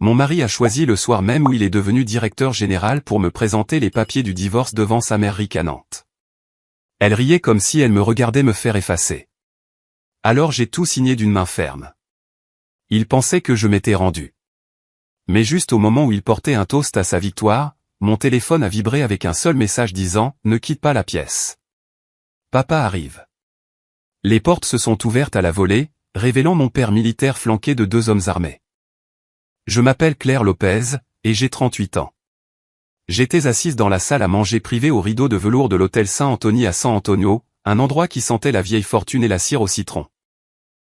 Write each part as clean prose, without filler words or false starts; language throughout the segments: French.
Mon mari a choisi le soir même où il est devenu directeur général pour me présenter les papiers du divorce devant sa mère ricanante. Elle riait comme si elle me regardait me faire effacer. Alors j'ai tout signé d'une main ferme. Il pensait que je m'étais rendu. Mais juste au moment où il portait un toast à sa victoire, mon téléphone a vibré avec un seul message disant « Ne quitte pas la pièce. Papa arrive ». Les portes se sont ouvertes à la volée, révélant mon père militaire flanqué de 2 hommes armés. Je m'appelle Claire Lopez, et j'ai 38 ans. J'étais assise dans la salle à manger privée au rideau de velours de l'hôtel Saint-Anthony à San Antonio, un endroit qui sentait la vieille fortune et la cire au citron.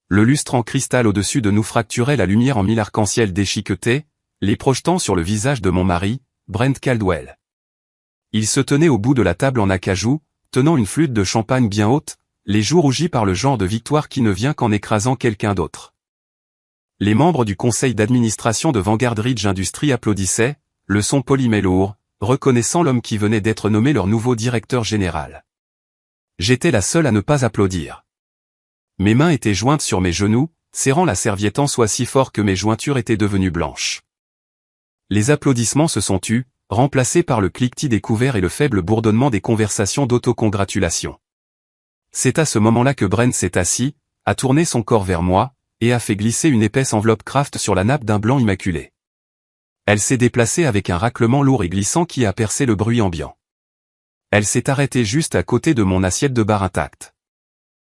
Le lustre en cristal au-dessus de nous fracturait la lumière en mille arcs-en-ciel déchiquetés, les projetant sur le visage de mon mari, Brent Caldwell. Il se tenait au bout de la table en acajou, tenant une flûte de champagne bien haute, les joues rougies par le genre de victoire qui ne vient qu'en écrasant quelqu'un d'autre. Les membres du conseil d'administration de Vanguard Ridge Industries applaudissaient, le son poli mais lourd, reconnaissant l'homme qui venait d'être nommé leur nouveau directeur général. J'étais la seule à ne pas applaudir. Mes mains étaient jointes sur mes genoux, serrant la serviette en soie si fort que mes jointures étaient devenues blanches. Les applaudissements se sont tus, remplacés par le cliquetis des couverts et le faible bourdonnement des conversations d'autocongratulation. C'est à ce moment-là que Brent s'est assis, a tourné son corps vers moi, et a fait glisser une épaisse enveloppe Kraft sur la nappe d'un blanc immaculé. Elle s'est déplacée avec un raclement lourd et glissant qui a percé le bruit ambiant. Elle s'est arrêtée juste à côté de mon assiette de bar intacte.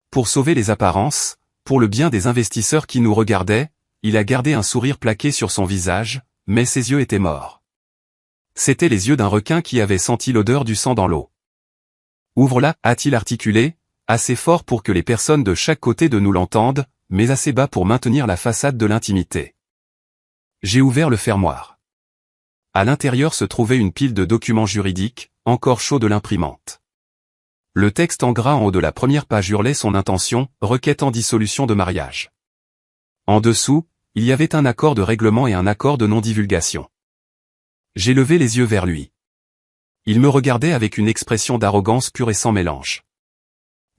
Pour sauver les apparences, pour le bien des investisseurs qui nous regardaient, il a gardé un sourire plaqué sur son visage, mais ses yeux étaient morts. C'étaient les yeux d'un requin qui avait senti l'odeur du sang dans l'eau. « Ouvre-la » a-t-il articulé, assez fort pour que les personnes de chaque côté de nous l'entendent, mais assez bas pour maintenir la façade de l'intimité. J'ai ouvert le fermoir. À l'intérieur se trouvait une pile de documents juridiques, encore chauds de l'imprimante. Le texte en gras en haut de la première page hurlait son intention, requête en dissolution de mariage. En dessous, il y avait un accord de règlement et un accord de non-divulgation. J'ai levé les yeux vers lui. Il me regardait avec une expression d'arrogance pure et sans mélange.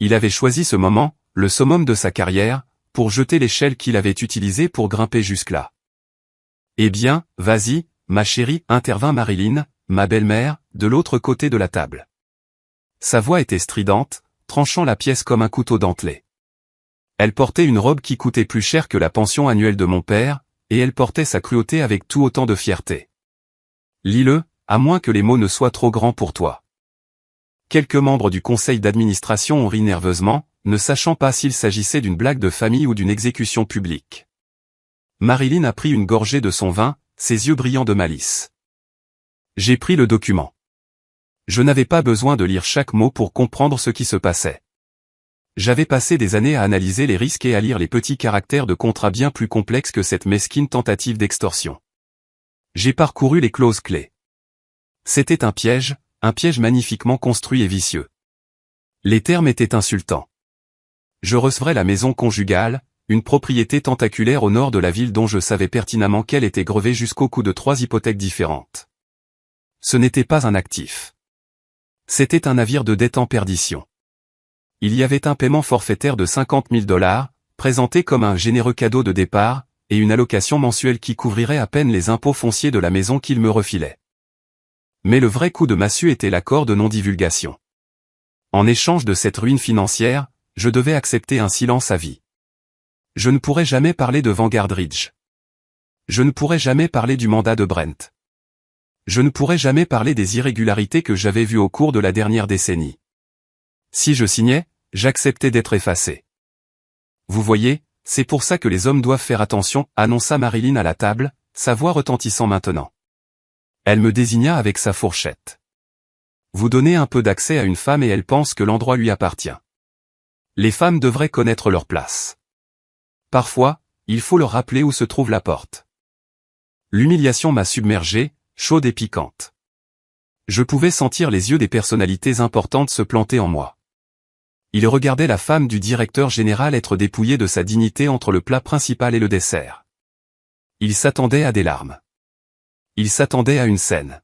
Il avait choisi ce moment, le summum de sa carrière, pour jeter l'échelle qu'il avait utilisée pour grimper jusque-là. « Eh bien, vas-y, ma chérie » intervint Marilyn, ma belle-mère, de l'autre côté de la table. Sa voix était stridente, tranchant la pièce comme un couteau dentelé. Elle portait une robe qui coûtait plus cher que la pension annuelle de mon père, et elle portait sa cruauté avec tout autant de fierté. « Lis-le, à moins que les mots ne soient trop grands pour toi. » Quelques membres du conseil d'administration ont ri nerveusement, ne sachant pas s'il s'agissait d'une blague de famille ou d'une exécution publique. Marilyn a pris une gorgée de son vin, ses yeux brillants de malice. J'ai pris le document. Je n'avais pas besoin de lire chaque mot pour comprendre ce qui se passait. J'avais passé des années à analyser les risques et à lire les petits caractères de contrats bien plus complexes que cette mesquine tentative d'extorsion. J'ai parcouru les clauses clés. C'était un piège magnifiquement construit et vicieux. Les termes étaient insultants. Je recevrais la maison conjugale, une propriété tentaculaire au nord de la ville dont je savais pertinemment qu'elle était grevée jusqu'au cou de 3 hypothèques différentes. Ce n'était pas un actif. C'était un navire de dette en perdition. Il y avait un paiement forfaitaire de $50 000, présenté comme un généreux cadeau de départ, et une allocation mensuelle qui couvrirait à peine les impôts fonciers de la maison qu'il me refilait. Mais le vrai coup de massue était l'accord de non-divulgation. En échange de cette ruine financière, je devais accepter un silence à vie. Je ne pourrais jamais parler de Vanguard Ridge. Je ne pourrais jamais parler du mandat de Brent. Je ne pourrais jamais parler des irrégularités que j'avais vues au cours de la dernière décennie. Si je signais, j'acceptais d'être effacé. Vous voyez, c'est pour ça que les hommes doivent faire attention, annonça Marilyn à la table, sa voix retentissant maintenant. Elle me désigna avec sa fourchette. Vous donnez un peu d'accès à une femme et elle pense que l'endroit lui appartient. Les femmes devraient connaître leur place. Parfois, il faut leur rappeler où se trouve la porte. L'humiliation m'a submergé, chaude et piquante. Je pouvais sentir les yeux des personnalités importantes se planter en moi. Ils regardaient la femme du directeur général être dépouillée de sa dignité entre le plat principal et le dessert. Ils s'attendaient à des larmes. Ils s'attendaient à une scène.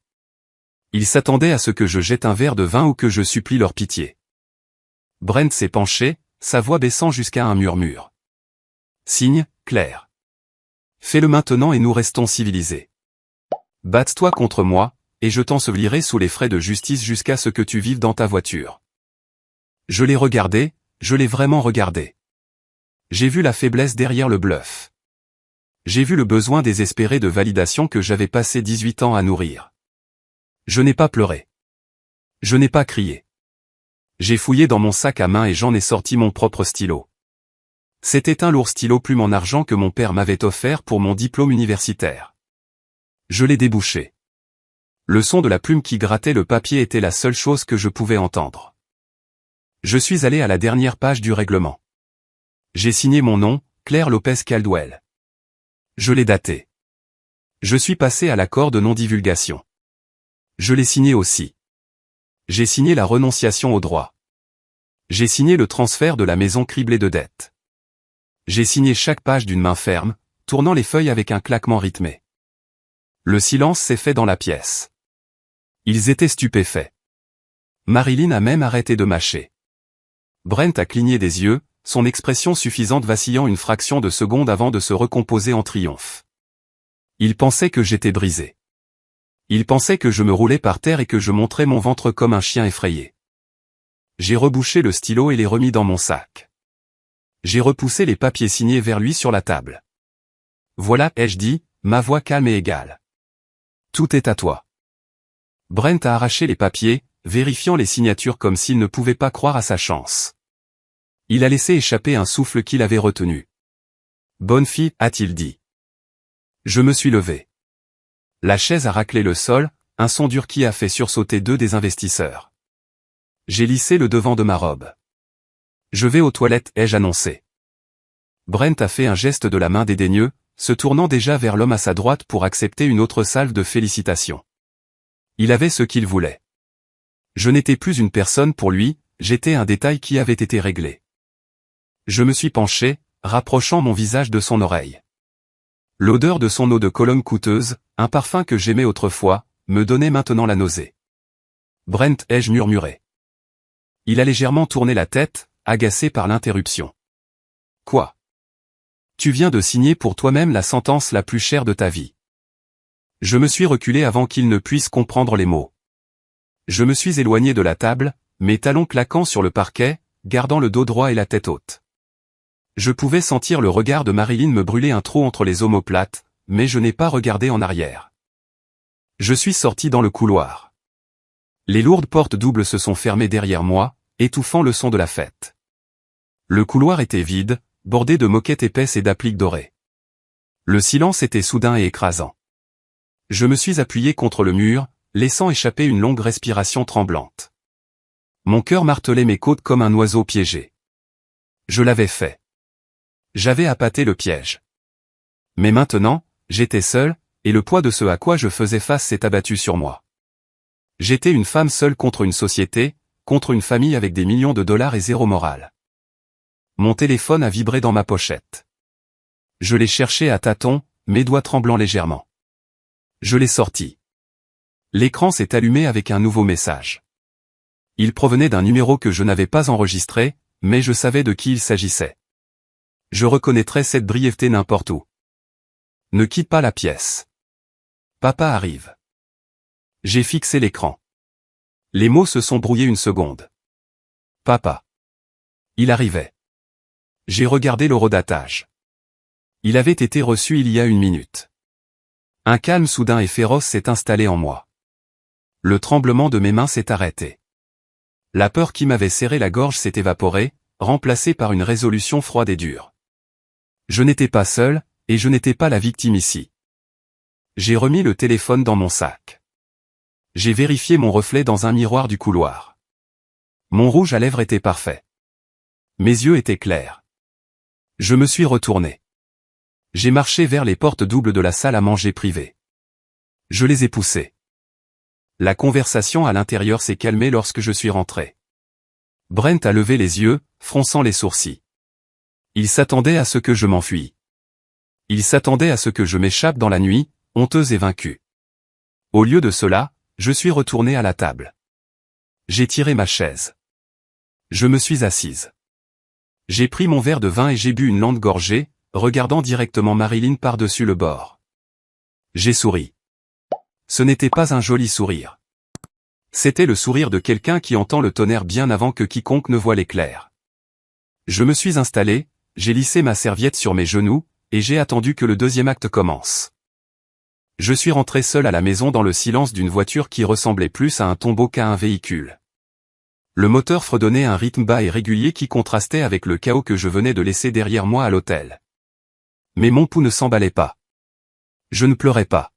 Ils s'attendaient à ce que je jette un verre de vin ou que je supplie leur pitié. Brent s'est penché, sa voix baissant jusqu'à un murmure. Signe, Claire. Fais-le maintenant et nous restons civilisés. Batte-toi contre moi, et je t'ensevelirai sous les frais de justice jusqu'à ce que tu vives dans ta voiture. Je l'ai regardé, je l'ai vraiment regardé. J'ai vu la faiblesse derrière le bluff. J'ai vu le besoin désespéré de validation que j'avais passé 18 ans à nourrir. Je n'ai pas pleuré. Je n'ai pas crié. J'ai fouillé dans mon sac à main et j'en ai sorti mon propre stylo. C'était un lourd stylo plume en argent que mon père m'avait offert pour mon diplôme universitaire. Je l'ai débouché. Le son de la plume qui grattait le papier était la seule chose que je pouvais entendre. Je suis allé à la dernière page du règlement. J'ai signé mon nom, Claire Lopez Caldwell. Je l'ai daté. Je suis passé à l'accord de non-divulgation. Je l'ai signé aussi. J'ai signé la renonciation au droit. J'ai signé le transfert de la maison criblée de dettes. J'ai signé chaque page d'une main ferme, tournant les feuilles avec un claquement rythmé. Le silence s'est fait dans la pièce. Ils étaient stupéfaits. Marilyn a même arrêté de mâcher. Brent a cligné des yeux, son expression suffisante vacillant une fraction de seconde avant de se recomposer en triomphe. Il pensait que j'étais brisé. Il pensait que je me roulais par terre et que je montrais mon ventre comme un chien effrayé. J'ai rebouché le stylo et l'ai remis dans mon sac. J'ai repoussé les papiers signés vers lui sur la table. Voilà, ai-je dit, ma voix calme et égale. Tout est à toi. Brent a arraché les papiers, vérifiant les signatures comme s'il ne pouvait pas croire à sa chance. Il a laissé échapper un souffle qu'il avait retenu. Bonne fille, a-t-il dit. Je me suis levé. La chaise a raclé le sol, un son dur qui a fait sursauter deux des investisseurs. J'ai lissé le devant de ma robe. Je vais aux toilettes, ai-je annoncé. Brent a fait un geste de la main dédaigneux, se tournant déjà vers l'homme à sa droite pour accepter une autre salve de félicitations. Il avait ce qu'il voulait. Je n'étais plus une personne pour lui, j'étais un détail qui avait été réglé. Je me suis penché, rapprochant mon visage de son oreille. L'odeur de son eau de Cologne coûteuse, un parfum que j'aimais autrefois, me donnait maintenant la nausée. Brent, ai-je murmuré. Il a légèrement tourné la tête, agacé par l'interruption. Quoi? Tu viens de signer pour toi-même la sentence la plus chère de ta vie. Je me suis reculé avant qu'il ne puisse comprendre les mots. Je me suis éloigné de la table, mes talons claquant sur le parquet, gardant le dos droit et la tête haute. Je pouvais sentir le regard de Marilyn me brûler un trou entre les omoplates, mais je n'ai pas regardé en arrière. Je suis sorti dans le couloir. Les lourdes portes doubles se sont fermées derrière moi, étouffant le son de la fête. Le couloir était vide, bordé de moquettes épaisses et d'appliques dorées. Le silence était soudain et écrasant. Je me suis appuyé contre le mur, laissant échapper une longue respiration tremblante. Mon cœur martelait mes côtes comme un oiseau piégé. Je l'avais fait. J'avais appâté le piège. Mais maintenant, j'étais seul, et le poids de ce à quoi je faisais face s'est abattu sur moi. J'étais une femme seule contre une société, contre une famille avec des millions de dollars et zéro morale. Mon téléphone a vibré dans ma pochette. Je l'ai cherché à tâtons, mes doigts tremblant légèrement. Je l'ai sorti. L'écran s'est allumé avec un nouveau message. Il provenait d'un numéro que je n'avais pas enregistré, mais je savais de qui il s'agissait. Je reconnaîtrais cette brièveté n'importe où. Ne quitte pas la pièce. Papa arrive. J'ai fixé l'écran. Les mots se sont brouillés une seconde. Papa. Il arrivait. J'ai regardé l'horodatage. Il avait été reçu il y a une minute. Un calme soudain et féroce s'est installé en moi. Le tremblement de mes mains s'est arrêté. La peur qui m'avait serré la gorge s'est évaporée, remplacée par une résolution froide et dure. Je n'étais pas seul, et je n'étais pas la victime ici. J'ai remis le téléphone dans mon sac. J'ai vérifié mon reflet dans un miroir du couloir. Mon rouge à lèvres était parfait. Mes yeux étaient clairs. Je me suis retourné. J'ai marché vers les portes doubles de la salle à manger privée. Je les ai poussées. La conversation à l'intérieur s'est calmée lorsque je suis rentré. Brent a levé les yeux, fronçant les sourcils. Il s'attendait à ce que je m'enfuis. Il s'attendait à ce que je m'échappe dans la nuit, honteuse et vaincue. Au lieu de cela, je suis retourné à la table. J'ai tiré ma chaise. Je me suis assise. J'ai pris mon verre de vin et j'ai bu une lente gorgée, regardant directement Marilyn par-dessus le bord. J'ai souri. Ce n'était pas un joli sourire. C'était le sourire de quelqu'un qui entend le tonnerre bien avant que quiconque ne voit l'éclair. Je me suis installé, j'ai lissé ma serviette sur mes genoux, et j'ai attendu que le deuxième acte commence. Je suis rentré seul à la maison dans le silence d'une voiture qui ressemblait plus à un tombeau qu'à un véhicule. Le moteur fredonnait un rythme bas et régulier qui contrastait avec le chaos que je venais de laisser derrière moi à l'hôtel. Mais mon pouls ne s'emballait pas. Je ne pleurais pas.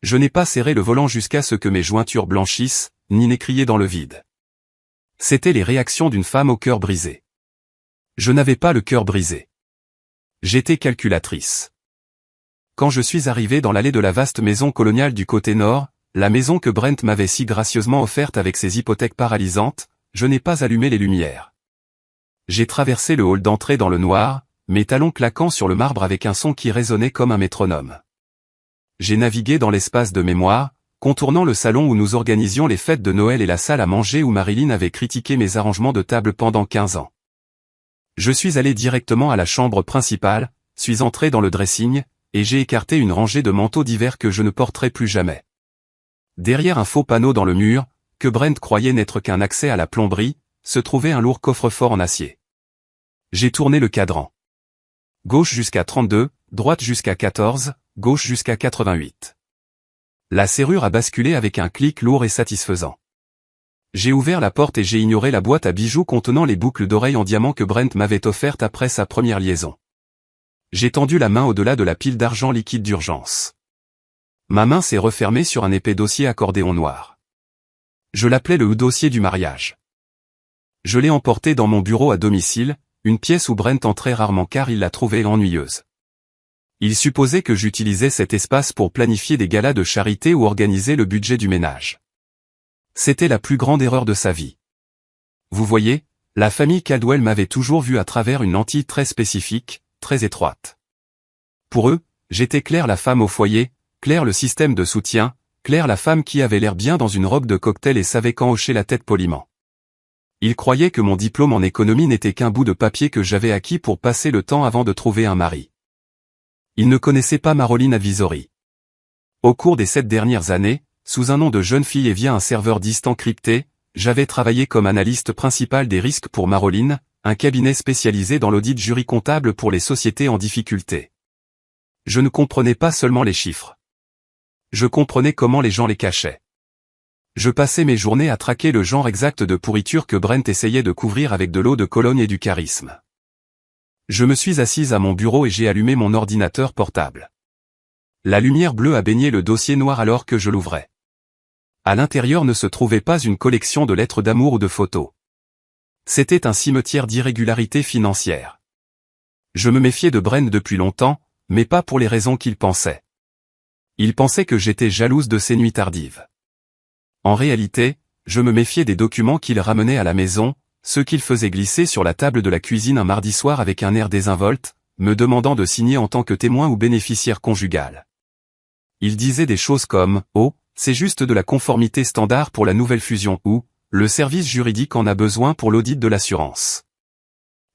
Je n'ai pas serré le volant jusqu'à ce que mes jointures blanchissent, ni n'ai crié dans le vide. C'étaient les réactions d'une femme au cœur brisé. Je n'avais pas le cœur brisé. J'étais calculatrice. Quand je suis arrivé dans l'allée de la vaste maison coloniale du côté nord, la maison que Brent m'avait si gracieusement offerte avec ses hypothèques paralysantes, je n'ai pas allumé les lumières. J'ai traversé le hall d'entrée dans le noir, mes talons claquant sur le marbre avec un son qui résonnait comme un métronome. J'ai navigué dans l'espace de mémoire, contournant le salon où nous organisions les fêtes de Noël et la salle à manger où Marilyn avait critiqué mes arrangements de table pendant 15 ans. Je suis allé directement à la chambre principale, suis entré dans le dressing, et j'ai écarté une rangée de manteaux d'hiver que je ne porterai plus jamais. Derrière un faux panneau dans le mur, que Brent croyait n'être qu'un accès à la plomberie, se trouvait un lourd coffre-fort en acier. J'ai tourné le cadran. Gauche jusqu'à 32, droite jusqu'à 14, gauche jusqu'à 88. La serrure a basculé avec un clic lourd et satisfaisant. J'ai ouvert la porte et j'ai ignoré la boîte à bijoux contenant les boucles d'oreilles en diamant que Brent m'avait offerte après sa première liaison. J'ai tendu la main au-delà de la pile d'argent liquide d'urgence. Ma main s'est refermée sur un épais dossier accordéon noir. Je l'appelais le dossier du mariage. Je l'ai emporté dans mon bureau à domicile, une pièce où Brent entrait rarement car il la trouvait ennuyeuse. Il supposait que j'utilisais cet espace pour planifier des galas de charité ou organiser le budget du ménage. C'était la plus grande erreur de sa vie. Vous voyez, la famille Caldwell m'avait toujours vu à travers une lentille très spécifique, très étroite. Pour eux, j'étais Claire la femme au foyer, Claire le système de soutien, Claire la femme qui avait l'air bien dans une robe de cocktail et savait quand hocher la tête poliment. Ils croyaient que mon diplôme en économie n'était qu'un bout de papier que j'avais acquis pour passer le temps avant de trouver un mari. Ils ne connaissaient pas Marilyn Advisory. Au cours des 7 dernières années, sous un nom de jeune fille et via un serveur distant crypté, j'avais travaillé comme analyste principal des risques pour Marilyn, un cabinet spécialisé dans l'audit jury comptable pour les sociétés en difficulté. Je ne comprenais pas seulement les chiffres. Je comprenais comment les gens les cachaient. Je passais mes journées à traquer le genre exact de pourriture que Brent essayait de couvrir avec de l'eau de Cologne et du charisme. Je me suis assise à mon bureau et j'ai allumé mon ordinateur portable. La lumière bleue a baigné le dossier noir alors que je l'ouvrais. À l'intérieur ne se trouvait pas une collection de lettres d'amour ou de photos. C'était un cimetière d'irrégularités financières. Je me méfiais de Brent depuis longtemps, mais pas pour les raisons qu'il pensait. Il pensait que j'étais jalouse de ses nuits tardives. En réalité, je me méfiais des documents qu'il ramenait à la maison, ceux qu'il faisait glisser sur la table de la cuisine un mardi soir avec un air désinvolte, me demandant de signer en tant que témoin ou bénéficiaire conjugal. Il disait des choses comme « Oh, c'est juste de la conformité standard pour la nouvelle fusion » ou « Le service juridique en a besoin pour l'audit de l'assurance ».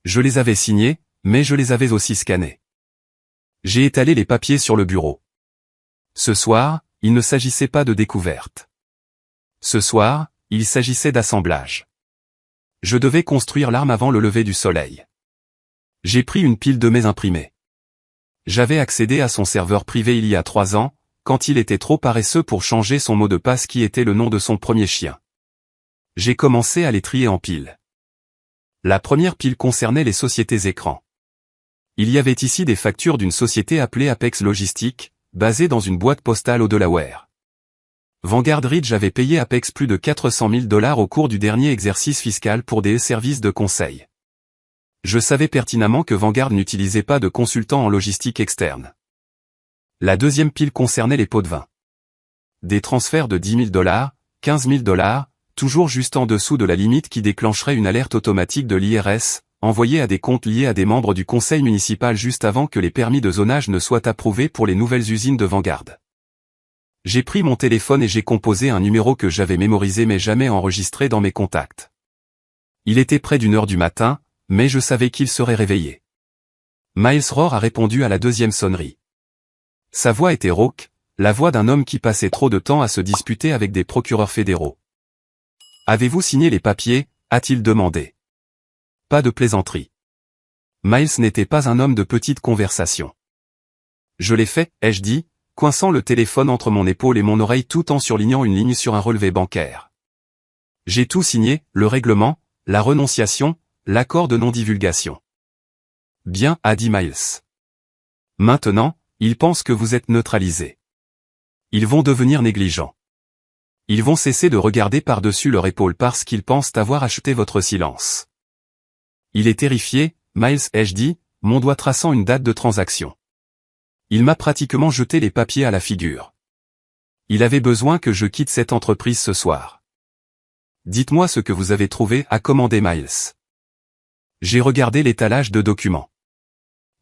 Je les avais signés, mais je les avais aussi scannés. J'ai étalé les papiers sur le bureau. Ce soir, il ne s'agissait pas de découverte. Ce soir, il s'agissait d'assemblage. Je devais construire l'arme avant le lever du soleil. J'ai pris une pile de mes imprimés. J'avais accédé à son serveur privé il y a 3 ans, quand il était trop paresseux pour changer son mot de passe qui était le nom de son premier chien. J'ai commencé à les trier en piles. La première pile concernait les sociétés écrans. Il y avait ici des factures d'une société appelée Apex Logistique, basée dans une boîte postale au Delaware. Vanguard Ridge avait payé Apex plus de 400 000 $ au cours du dernier exercice fiscal pour des services de conseil. Je savais pertinemment que Vanguard n'utilisait pas de consultants en logistique externe. La deuxième pile concernait les pots de vin. Des transferts de 10 000 $, 15 000 $, toujours juste en dessous de la limite qui déclencherait une alerte automatique de l'IRS, envoyée à des comptes liés à des membres du conseil municipal juste avant que les permis de zonage ne soient approuvés pour les nouvelles usines de Vanguard. J'ai pris mon téléphone et j'ai composé un numéro que j'avais mémorisé mais jamais enregistré dans mes contacts. Il était près d'1 heure du matin, mais je savais qu'il serait réveillé. Miles Rohr a répondu à la deuxième sonnerie. Sa voix était rauque, la voix d'un homme qui passait trop de temps à se disputer avec des procureurs fédéraux. « Avez-vous signé les papiers ?» a-t-il demandé. Pas de plaisanterie. Miles n'était pas un homme de petite conversation. « Je l'ai fait » ai-je dit, coinçant le téléphone entre mon épaule et mon oreille tout en surlignant une ligne sur un relevé bancaire. « J'ai tout signé, le règlement, la renonciation, l'accord de non-divulgation. »« Bien » a dit Miles. « Maintenant, ils pensent que vous êtes neutralisé. Ils vont devenir négligents. Ils vont cesser de regarder par-dessus leur épaule parce qu'ils pensent avoir acheté votre silence. » Il est terrifié, Miles ai-je dit, mon doigt traçant une date de transaction. Il m'a pratiquement jeté les papiers à la figure. Il avait besoin que je quitte cette entreprise ce soir. « Dites-moi ce que vous avez trouvé » a commandé Miles. J'ai regardé l'étalage de documents.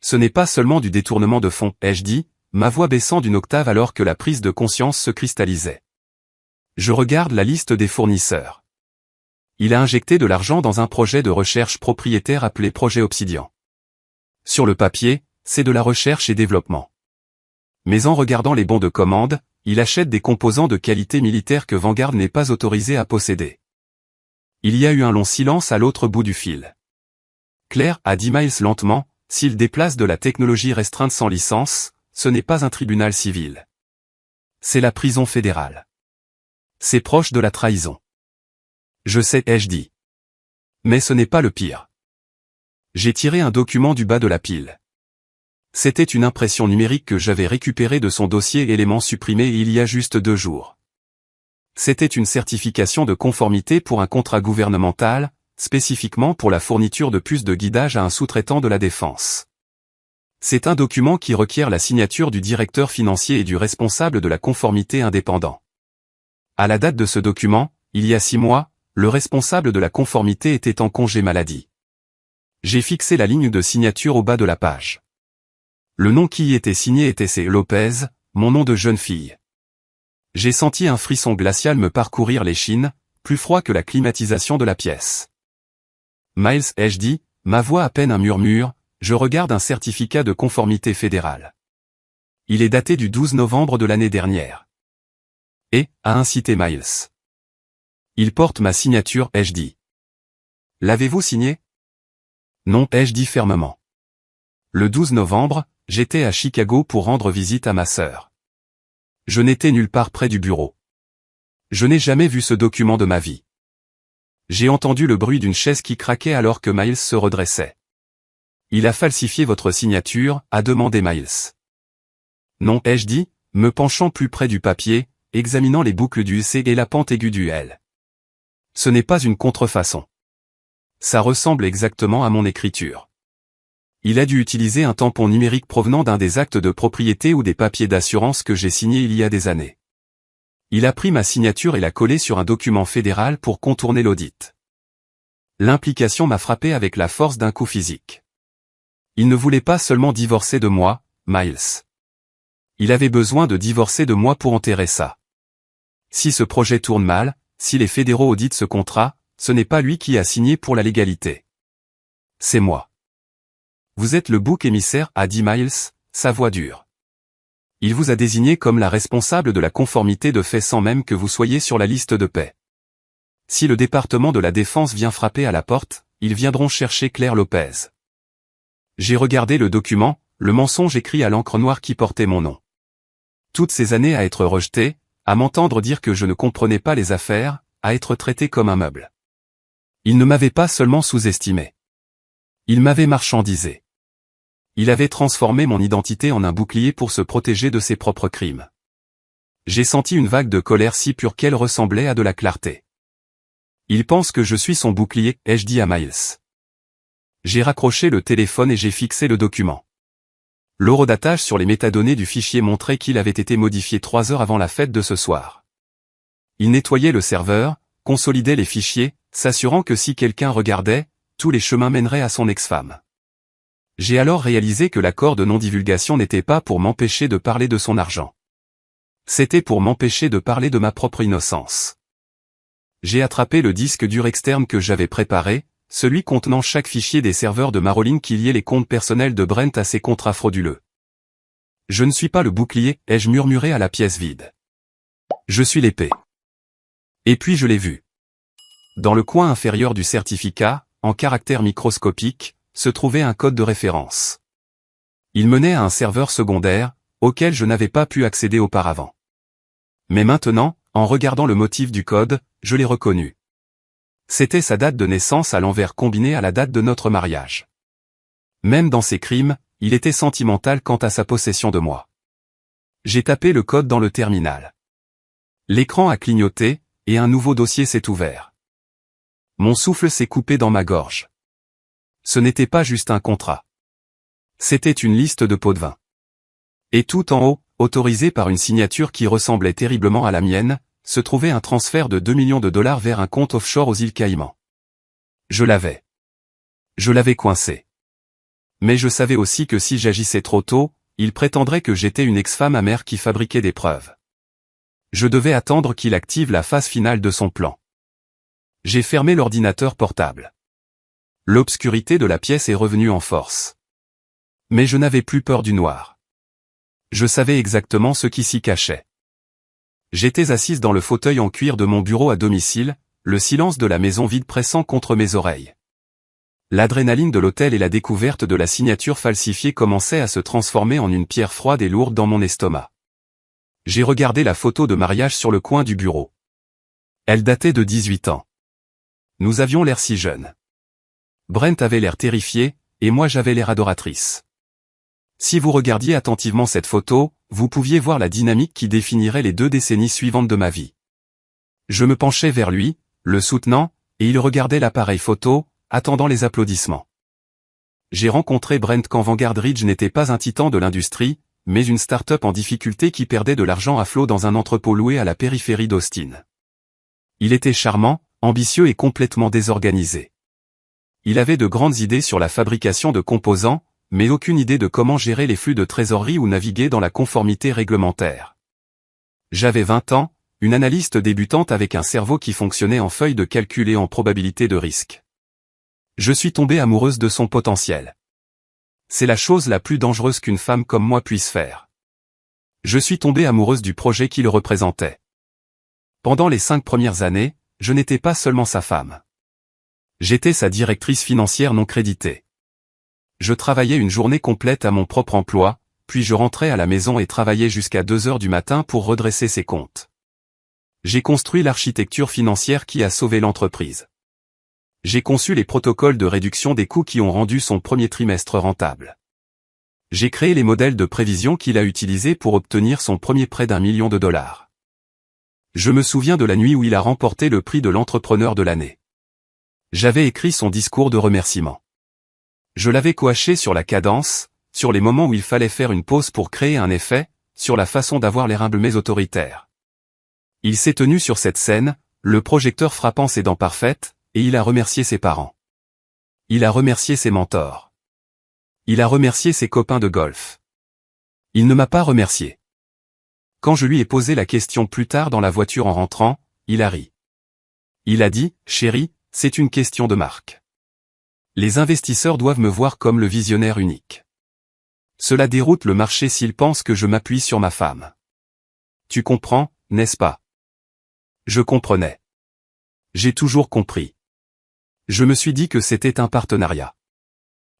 Ce n'est pas seulement du détournement de fonds, ai-je dit, ma voix baissant d'une octave alors que la prise de conscience se cristallisait. Je regarde la liste des fournisseurs. Il a injecté de l'argent dans un projet de recherche propriétaire appelé Projet Obsidian. Sur le papier, c'est de la recherche et développement. Mais en regardant les bons de commande, il achète des composants de qualité militaire que Vanguard n'est pas autorisé à posséder. Il y a eu un long silence à l'autre bout du fil. Claire, a dit Miles lentement, s'il déplace de la technologie restreinte sans licence, ce n'est pas un tribunal civil. C'est la prison fédérale. C'est proche de la trahison. Je sais, ai-je dit. Mais ce n'est pas le pire. J'ai tiré un document du bas de la pile. C'était une impression numérique que j'avais récupérée de son dossier éléments supprimés il y a juste 2 jours. C'était une certification de conformité pour un contrat gouvernemental, spécifiquement pour la fourniture de puces de guidage à un sous-traitant de la défense. C'est un document qui requiert la signature du directeur financier et du responsable de la conformité indépendant. À la date de ce document, il y a 6 mois, le responsable de la conformité était en congé maladie. J'ai fixé la ligne de signature au bas de la page. Le nom qui y était signé était C. Lopez, mon nom de jeune fille. J'ai senti un frisson glacial me parcourir l'échine, plus froid que la climatisation de la pièce. Miles, ai-je dit, ma voix à peine un murmure, je regarde un certificat de conformité fédéral. Il est daté du 12 novembre de l'année dernière. Et, a incité Miles. Il porte ma signature, ai-je dit. L'avez-vous signé? Non, ai-je dit fermement. Le 12 novembre, j'étais à Chicago pour rendre visite à ma sœur. Je n'étais nulle part près du bureau. Je n'ai jamais vu ce document de ma vie. J'ai entendu le bruit d'une chaise qui craquait alors que Miles se redressait. Il a falsifié votre signature, a demandé Miles. Non, ai-je dit, me penchant plus près du papier, examinant les boucles du C et la pente aiguë du L. Ce n'est pas une contrefaçon. Ça ressemble exactement à mon écriture. Il a dû utiliser un tampon numérique provenant d'un des actes de propriété ou des papiers d'assurance que j'ai signés il y a des années. Il a pris ma signature et l'a collée sur un document fédéral pour contourner l'audit. L'implication m'a frappé avec la force d'un coup physique. Il ne voulait pas seulement divorcer de moi, Miles. Il avait besoin de divorcer de moi pour enterrer ça. Si ce projet tourne mal, si les fédéraux auditent ce contrat, ce n'est pas lui qui a signé pour la légalité. C'est moi. Vous êtes le bouc émissaire, a dit Miles, sa voix dure. Il vous a désigné comme la responsable de la conformité de fait sans même que vous soyez sur la liste de paix. Si le département de la Défense vient frapper à la porte, ils viendront chercher Claire Lopez. J'ai regardé le document, le mensonge écrit à l'encre noire qui portait mon nom. Toutes ces années à être rejeté, à m'entendre dire que je ne comprenais pas les affaires, à être traité comme un meuble. Il ne m'avait pas seulement sous-estimé. Il m'avait marchandisé. Il avait transformé mon identité en un bouclier pour se protéger de ses propres crimes. J'ai senti une vague de colère si pure qu'elle ressemblait à de la clarté. Il pense que je suis son bouclier, ai-je dit à Miles. J'ai raccroché le téléphone et j'ai fixé le document. L'horodatage sur les métadonnées du fichier montrait qu'il avait été modifié 3 heures avant la fête de ce soir. Il nettoyait le serveur, consolidait les fichiers, s'assurant que si quelqu'un regardait, tous les chemins mèneraient à son ex-femme. J'ai alors réalisé que l'accord de non-divulgation n'était pas pour m'empêcher de parler de son argent. C'était pour m'empêcher de parler de ma propre innocence. J'ai attrapé le disque dur externe que j'avais préparé, celui contenant chaque fichier des serveurs de Marilyn qui liait les comptes personnels de Brent à ses contrats frauduleux. Je ne suis pas le bouclier, ai-je murmuré à la pièce vide. Je suis l'épée. Et puis je l'ai vu. Dans le coin inférieur du certificat, en caractères microscopiques, se trouvait un code de référence. Il menait à un serveur secondaire, auquel je n'avais pas pu accéder auparavant. Mais maintenant, en regardant le motif du code, je l'ai reconnu. C'était sa date de naissance à l'envers combinée à la date de notre mariage. Même dans ses crimes, il était sentimental quant à sa possession de moi. J'ai tapé le code dans le terminal. L'écran a clignoté, et un nouveau dossier s'est ouvert. Mon souffle s'est coupé dans ma gorge. Ce n'était pas juste un contrat. C'était une liste de pots de vin. Et tout en haut, autorisé par une signature qui ressemblait terriblement à la mienne, se trouvait un transfert de 2 millions de dollars vers un compte offshore aux îles Caïmans. Je l'avais. Je l'avais coincé. Mais je savais aussi que si j'agissais trop tôt, il prétendrait que j'étais une ex-femme amère qui fabriquait des preuves. Je devais attendre qu'il active la phase finale de son plan. J'ai fermé l'ordinateur portable. L'obscurité de la pièce est revenue en force. Mais je n'avais plus peur du noir. Je savais exactement ce qui s'y cachait. J'étais assise dans le fauteuil en cuir de mon bureau à domicile, le silence de la maison vide pressant contre mes oreilles. L'adrénaline de l'hôtel et la découverte de la signature falsifiée commençaient à se transformer en une pierre froide et lourde dans mon estomac. J'ai regardé la photo de mariage sur le coin du bureau. Elle datait de 18 ans. Nous avions l'air si jeunes. Brent avait l'air terrifié, et moi j'avais l'air adoratrice. Si vous regardiez attentivement cette photo, vous pouviez voir la dynamique qui définirait les 2 décennies suivantes de ma vie. Je me penchais vers lui, le soutenant, et il regardait l'appareil photo, attendant les applaudissements. J'ai rencontré Brent quand Vanguard Ridge n'était pas un titan de l'industrie, mais une start-up en difficulté qui perdait de l'argent à flot dans un entrepôt loué à la périphérie d'Austin. Il était charmant, ambitieux et complètement désorganisé. Il avait de grandes idées sur la fabrication de composants, mais aucune idée de comment gérer les flux de trésorerie ou naviguer dans la conformité réglementaire. J'avais 20 ans, une analyste débutante avec un cerveau qui fonctionnait en feuille de calcul et en probabilité de risque. Je suis tombée amoureuse de son potentiel. C'est la chose la plus dangereuse qu'une femme comme moi puisse faire. Je suis tombée amoureuse du projet qui le représentait. Pendant les 5 premières années, je n'étais pas seulement sa femme. J'étais sa directrice financière non créditée. Je travaillais une journée complète à mon propre emploi, puis je rentrais à la maison et travaillais jusqu'à 2 heures du matin pour redresser ses comptes. J'ai construit l'architecture financière qui a sauvé l'entreprise. J'ai conçu les protocoles de réduction des coûts qui ont rendu son premier trimestre rentable. J'ai créé les modèles de prévision qu'il a utilisés pour obtenir son premier prêt d'1 million de dollars. Je me souviens de la nuit où il a remporté le prix de l'entrepreneur de l'année. J'avais écrit son discours de remerciement. Je l'avais coaché sur la cadence, sur les moments où il fallait faire une pause pour créer un effet, sur la façon d'avoir l'air humble mais autoritaire. Il s'est tenu sur cette scène, le projecteur frappant ses dents parfaites, et il a remercié ses parents. Il a remercié ses mentors. Il a remercié ses copains de golf. Il ne m'a pas remercié. Quand je lui ai posé la question plus tard dans la voiture en rentrant, il a ri. Il a dit, « Chérie, c'est une question de marque. Les investisseurs doivent me voir comme le visionnaire unique. Cela déroute le marché s'ils pensent que je m'appuie sur ma femme. Tu comprends, n'est-ce pas? » Je comprenais. J'ai toujours compris. Je me suis dit que c'était un partenariat.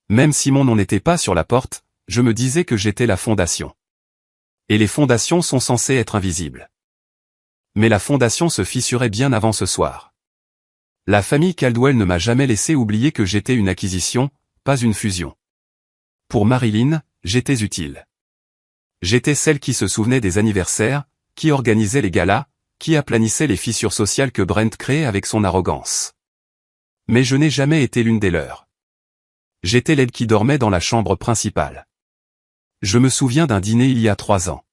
Même si mon nom n'était pas sur la porte, je me disais que j'étais la fondation. Et les fondations sont censées être invisibles. Mais la fondation se fissurait bien avant ce soir. La famille Caldwell ne m'a jamais laissé oublier que j'étais une acquisition, pas une fusion. Pour Marilyn, j'étais utile. J'étais celle qui se souvenait des anniversaires, qui organisait les galas, qui aplanissait les fissures sociales que Brent créait avec son arrogance. Mais je n'ai jamais été l'une des leurs. J'étais l'aide qui dormait dans la chambre principale. Je me souviens d'un dîner il y a 3 ans.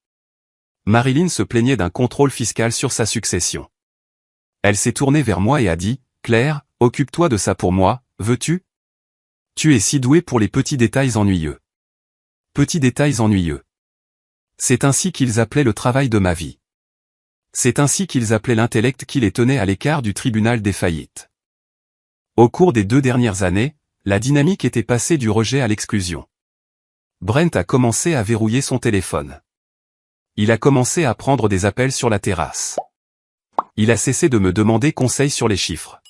Marilyn se plaignait d'un contrôle fiscal sur sa succession. Elle s'est tournée vers moi et a dit, « Claire, occupe-toi de ça pour moi, veux-tu? Tu es si douée pour les petits détails ennuyeux. » Petits détails ennuyeux. C'est ainsi qu'ils appelaient le travail de ma vie. C'est ainsi qu'ils appelaient l'intellect qui les tenait à l'écart du tribunal des faillites. Au cours des 2 dernières années, la dynamique était passée du rejet à l'exclusion. Brent a commencé à verrouiller son téléphone. Il a commencé à prendre des appels sur la terrasse. Il a cessé de me demander conseil sur les chiffres.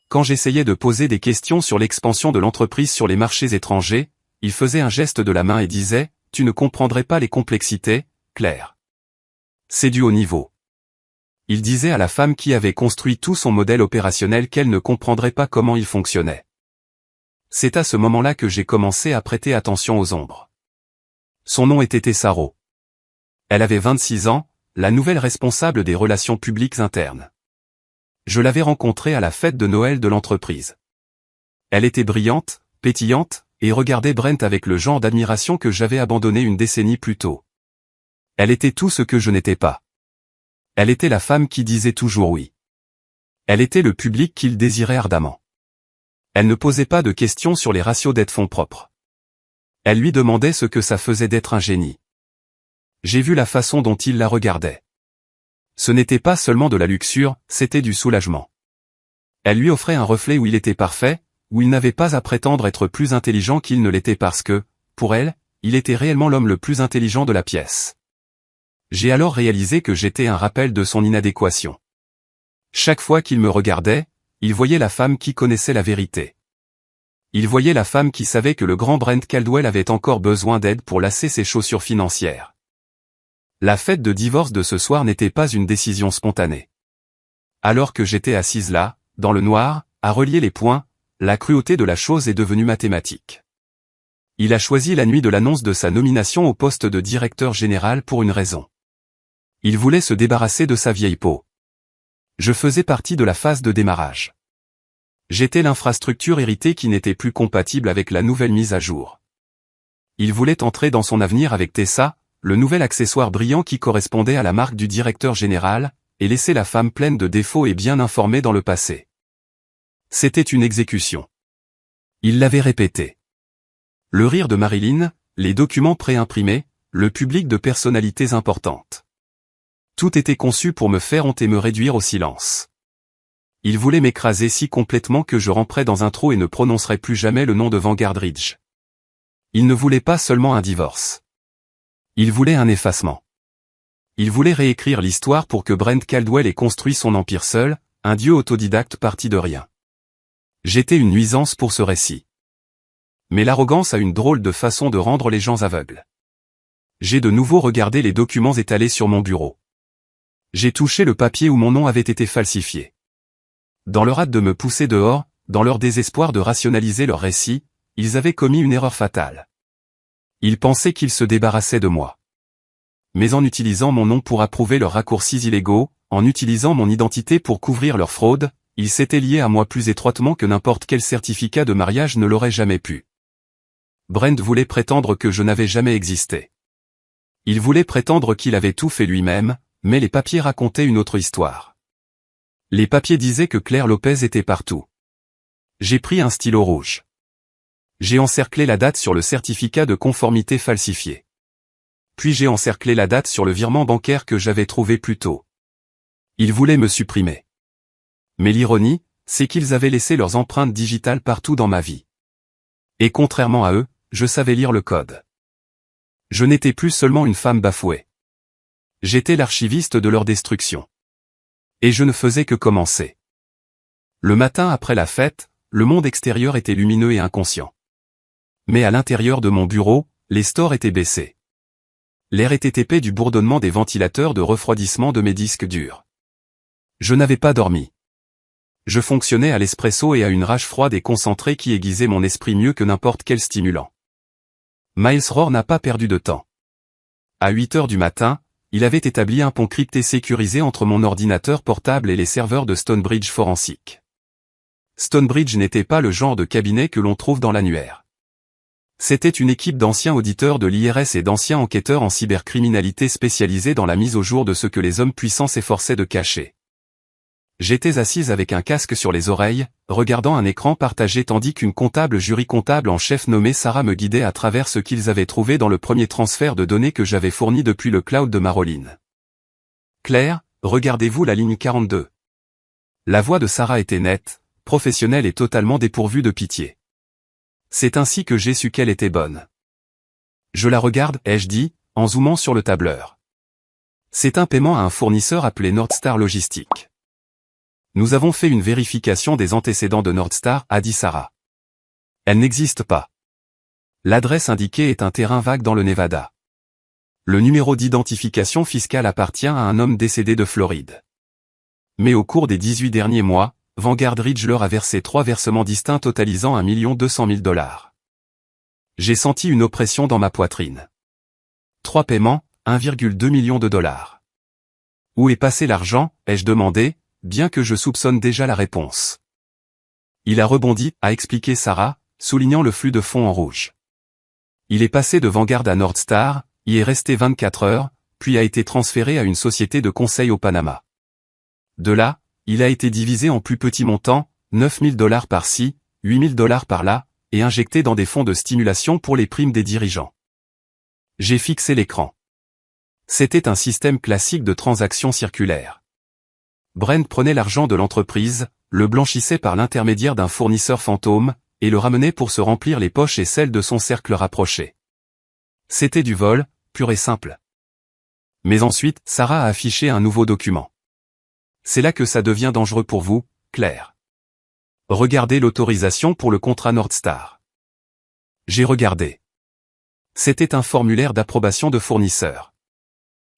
Quand j'essayais de poser des questions sur l'expansion de l'entreprise sur les marchés étrangers, il faisait un geste de la main et disait « Tu ne comprendrais pas les complexités, Claire. C'est du haut niveau. » Il disait à la femme qui avait construit tout son modèle opérationnel qu'elle ne comprendrait pas comment il fonctionnait. C'est à ce moment-là que j'ai commencé à prêter attention aux ombres. Son nom était Tessaro. Elle avait 26 ans, la nouvelle responsable des relations publiques internes. Je l'avais rencontrée à la fête de Noël de l'entreprise. Elle était brillante, pétillante, et regardait Brent avec le genre d'admiration que j'avais abandonné une décennie plus tôt. Elle était tout ce que je n'étais pas. Elle était la femme qui disait toujours oui. Elle était le public qu'il désirait ardemment. Elle ne posait pas de questions sur les ratios d'aide-fonds propres. Elle lui demandait ce que ça faisait d'être un génie. J'ai vu la façon dont il la regardait. Ce n'était pas seulement de la luxure, c'était du soulagement. Elle lui offrait un reflet où il était parfait, où il n'avait pas à prétendre être plus intelligent qu'il ne l'était parce que, pour elle, il était réellement l'homme le plus intelligent de la pièce. J'ai alors réalisé que j'étais un rappel de son inadéquation. Chaque fois qu'il me regardait, il voyait la femme qui connaissait la vérité. Il voyait la femme qui savait que le grand Brent Caldwell avait encore besoin d'aide pour lasser ses chaussures financières. La fête de divorce de ce soir n'était pas une décision spontanée. Alors que j'étais assise là, dans le noir, à relier les points, la cruauté de la chose est devenue mathématique. Il a choisi la nuit de l'annonce de sa nomination au poste de directeur général pour une raison. Il voulait se débarrasser de sa vieille peau. Je faisais partie de la phase de démarrage. J'étais l'infrastructure héritée qui n'était plus compatible avec la nouvelle mise à jour. Il voulait entrer dans son avenir avec Tessa, le nouvel accessoire brillant qui correspondait à la marque du directeur général, et laisser la femme pleine de défauts et bien informée dans le passé. C'était une exécution. Il l'avait répété. Le rire de Marilyn, les documents préimprimés, le public de personnalités importantes. Tout était conçu pour me faire honte et me réduire au silence. Il voulait m'écraser si complètement que je ramperais dans un trou et ne prononcerais plus jamais le nom de Vanguard Ridge. Il ne voulait pas seulement un divorce. Il voulait un effacement. Il voulait réécrire l'histoire pour que Brent Caldwell ait construit son empire seul, un dieu autodidacte parti de rien. J'étais une nuisance pour ce récit. Mais l'arrogance a une drôle de façon de rendre les gens aveugles. J'ai de nouveau regardé les documents étalés sur mon bureau. J'ai touché le papier où mon nom avait été falsifié. Dans leur hâte de me pousser dehors, dans leur désespoir de rationaliser leur récit, ils avaient commis une erreur fatale. Ils pensaient qu'ils se débarrassaient de moi. Mais en utilisant mon nom pour approuver leurs raccourcis illégaux, en utilisant mon identité pour couvrir leur fraude, ils s'étaient liés à moi plus étroitement que n'importe quel certificat de mariage ne l'aurait jamais pu. Brent voulait prétendre que je n'avais jamais existé. Il voulait prétendre qu'il avait tout fait lui-même, mais les papiers racontaient une autre histoire. Les papiers disaient que Claire Lopez était partout. J'ai pris un stylo rouge. J'ai encerclé la date sur le certificat de conformité falsifié. Puis j'ai encerclé la date sur le virement bancaire que j'avais trouvé plus tôt. Ils voulaient me supprimer. Mais l'ironie, c'est qu'ils avaient laissé leurs empreintes digitales partout dans ma vie. Et contrairement à eux, je savais lire le code. Je n'étais plus seulement une femme bafouée. J'étais l'archiviste de leur destruction. Et je ne faisais que commencer. Le matin après la fête, le monde extérieur était lumineux et inconscient. Mais à l'intérieur de mon bureau, les stores étaient baissés. L'air était épais du bourdonnement des ventilateurs de refroidissement de mes disques durs. Je n'avais pas dormi. Je fonctionnais à l'espresso et à une rage froide et concentrée qui aiguisait mon esprit mieux que n'importe quel stimulant. Miles Rohr n'a pas perdu de temps. À 8 heures du matin, il avait établi un pont crypté sécurisé entre mon ordinateur portable et les serveurs de Stonebridge Forensic. Stonebridge n'était pas le genre de cabinet que l'on trouve dans l'annuaire. C'était une équipe d'anciens auditeurs de l'IRS et d'anciens enquêteurs en cybercriminalité spécialisés dans la mise au jour de ce que les hommes puissants s'efforçaient de cacher. J'étais assise avec un casque sur les oreilles, regardant un écran partagé tandis qu'une comptable jury comptable en chef nommée Sarah me guidait à travers ce qu'ils avaient trouvé dans le premier transfert de données que j'avais fourni depuis le cloud de Marilyn. Claire, regardez-vous la ligne 42. La voix de Sarah était nette, professionnelle et totalement dépourvue de pitié. C'est ainsi que j'ai su qu'elle était bonne. Je la regarde, ai-je dit, en zoomant sur le tableur. C'est un paiement à un fournisseur appelé Nordstar Logistique. Nous avons fait une vérification des antécédents de Nordstar, a dit Sarah. Elle n'existe pas. L'adresse indiquée est un terrain vague dans le Nevada. Le numéro d'identification fiscale appartient à un homme décédé de Floride. Mais au cours des 18 derniers mois, Vanguard Ridge leur a versé 3 versements distincts totalisant 1 200 000 $. J'ai senti une oppression dans ma poitrine. 3 paiements, 1,2 million de $. Où est passé l'argent, ai-je demandé, bien que je soupçonne déjà la réponse. Il a rebondi, a expliqué Sarah, soulignant le flux de fonds en rouge. Il est passé de Vanguard à Nordstar, y est resté 24 heures, puis a été transféré à une société de conseil au Panama. De là, il a été divisé en plus petits montants, 9 000 $ par-ci, 8 000 $ par-là, et injecté dans des fonds de stimulation pour les primes des dirigeants. J'ai fixé l'écran. C'était un système classique de transaction circulaire. Brent prenait l'argent de l'entreprise, le blanchissait par l'intermédiaire d'un fournisseur fantôme, et le ramenait pour se remplir les poches et celles de son cercle rapproché. C'était du vol, pur et simple. Mais ensuite, Sarah a affiché un nouveau document. C'est là que ça devient dangereux pour vous, Claire. Regardez l'autorisation pour le contrat Nordstar. J'ai regardé. C'était un formulaire d'approbation de fournisseur.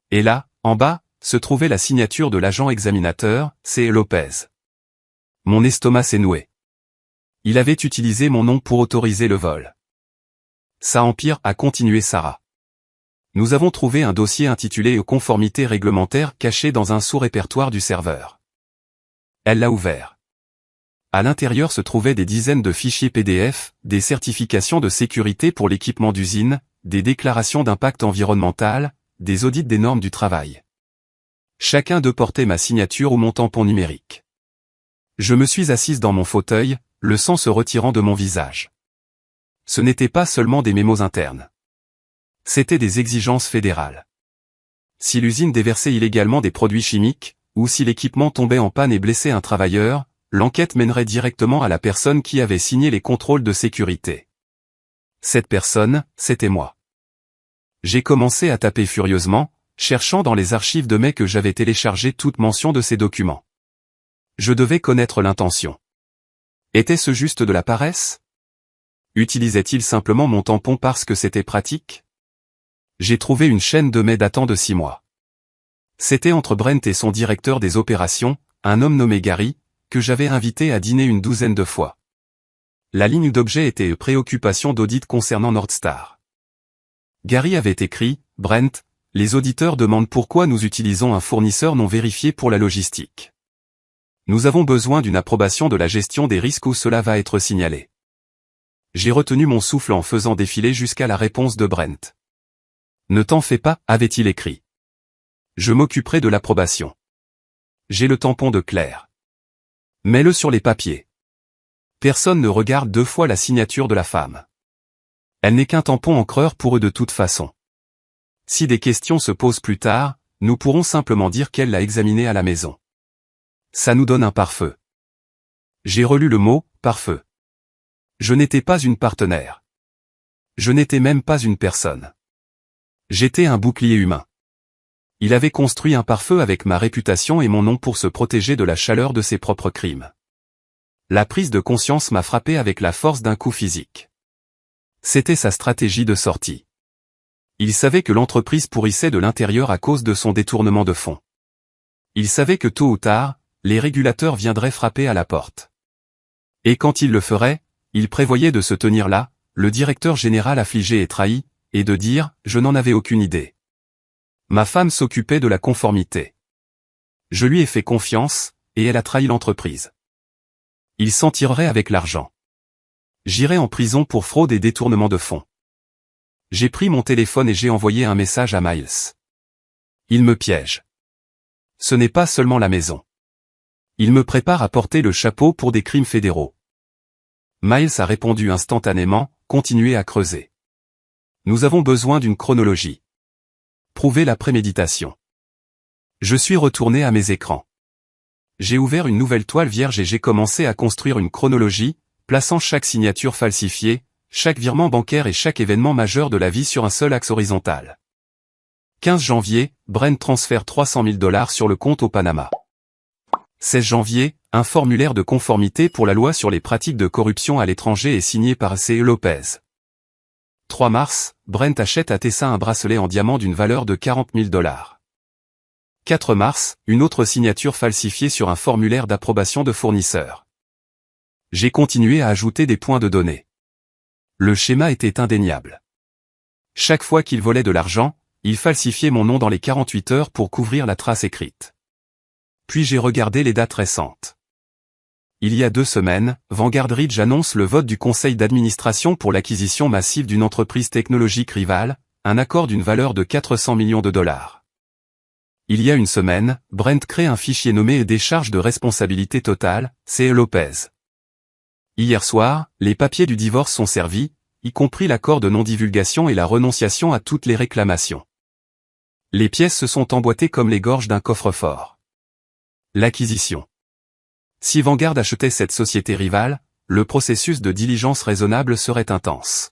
Et là, en bas, se trouvait la signature de l'agent examinateur, C. Lopez. Mon estomac s'est noué. Il avait utilisé mon nom pour autoriser le vol. Ça empire, a continué Sarah. Nous avons trouvé un dossier intitulé « Conformité réglementaire » caché dans un sous-répertoire du serveur. Elle l'a ouvert. À l'intérieur se trouvaient des dizaines de fichiers PDF, des certifications de sécurité pour l'équipement d'usine, des déclarations d'impact environnemental, des audits des normes du travail. Chacun d'eux portait ma signature ou mon tampon numérique. Je me suis assise dans mon fauteuil, le sang se retirant de mon visage. Ce n'était pas seulement des mémos internes. C'étaient des exigences fédérales. Si l'usine déversait illégalement des produits chimiques, ou si l'équipement tombait en panne et blessait un travailleur, l'enquête mènerait directement à la personne qui avait signé les contrôles de sécurité. Cette personne, c'était moi. J'ai commencé à taper furieusement, cherchant dans les archives de mai que j'avais téléchargé toute mention de ces documents. Je devais connaître l'intention. Était-ce juste de la paresse? Utilisait-il simplement mon tampon parce que c'était pratique? J'ai trouvé une chaîne de mai datant de 6 mois. C'était entre Brent et son directeur des opérations, un homme nommé Gary, que j'avais invité à dîner une douzaine de fois. La ligne d'objet était « Préoccupation d'audit concernant Nordstar ». Gary avait écrit « Brent, les auditeurs demandent pourquoi nous utilisons un fournisseur non vérifié pour la logistique. Nous avons besoin d'une approbation de la gestion des risques où cela va être signalé. » J'ai retenu mon souffle en faisant défiler jusqu'à la réponse de Brent. « Ne t'en fais pas, avait-il écrit. Je m'occuperai de l'approbation. J'ai le tampon de Claire. Mets-le sur les papiers. Personne ne regarde 2 fois la signature de la femme. Elle n'est qu'un tampon encreur pour eux de toute façon. Si des questions se posent plus tard, nous pourrons simplement dire qu'elle l'a examiné à la maison. Ça nous donne un pare-feu. J'ai relu le mot « pare-feu ». Je n'étais pas une partenaire. Je n'étais même pas une personne. J'étais un bouclier humain. Il avait construit un pare-feu avec ma réputation et mon nom pour se protéger de la chaleur de ses propres crimes. La prise de conscience m'a frappé avec la force d'un coup physique. C'était sa stratégie de sortie. Il savait que l'entreprise pourrissait de l'intérieur à cause de son détournement de fonds. Il savait que tôt ou tard, les régulateurs viendraient frapper à la porte. Et quand il le ferait, il prévoyait de se tenir là, le directeur général affligé et trahi, et de dire « Je n'en avais aucune idée ». Ma femme s'occupait de la conformité. Je lui ai fait confiance, et elle a trahi l'entreprise. Il s'en tirerait avec l'argent. J'irai en prison pour fraude et détournement de fonds. J'ai pris mon téléphone et j'ai envoyé un message à Miles. Il me piège. Ce n'est pas seulement la maison. Il me prépare à porter le chapeau pour des crimes fédéraux. Miles a répondu instantanément, continuez à creuser. Nous avons besoin d'une chronologie. Prouvez la préméditation. Je suis retourné à mes écrans. J'ai ouvert une nouvelle toile vierge et j'ai commencé à construire une chronologie, plaçant chaque signature falsifiée, chaque virement bancaire et chaque événement majeur de la vie sur un seul axe horizontal. 15 janvier, Brent transfère $300 000 sur le compte au Panama. 16 janvier, un formulaire de conformité pour la loi sur les pratiques de corruption à l'étranger est signé par C. Lopez. 3 mars, Brent achète à Tessa un bracelet en diamant d'une valeur de $40 000. 4 mars, une autre signature falsifiée sur un formulaire d'approbation de fournisseur. J'ai continué à ajouter des points de données. Le schéma était indéniable. Chaque fois qu'il volait de l'argent, il falsifiait mon nom dans les 48 heures pour couvrir la trace écrite. Puis j'ai regardé les dates récentes. Il y a 2 semaines, Vanguard Ridge annonce le vote du conseil d'administration pour l'acquisition massive d'une entreprise technologique rivale, un accord d'une valeur de $400 millions. Il y a une semaine, Brent crée un fichier nommé Décharge de responsabilité totale, C. Lopez. Hier soir, les papiers du divorce sont servis, y compris l'accord de non-divulgation et la renonciation à toutes les réclamations. Les pièces se sont emboîtées comme les gorges d'un coffre-fort. L'acquisition. Si Vanguard achetait cette société rivale, le processus de diligence raisonnable serait intense.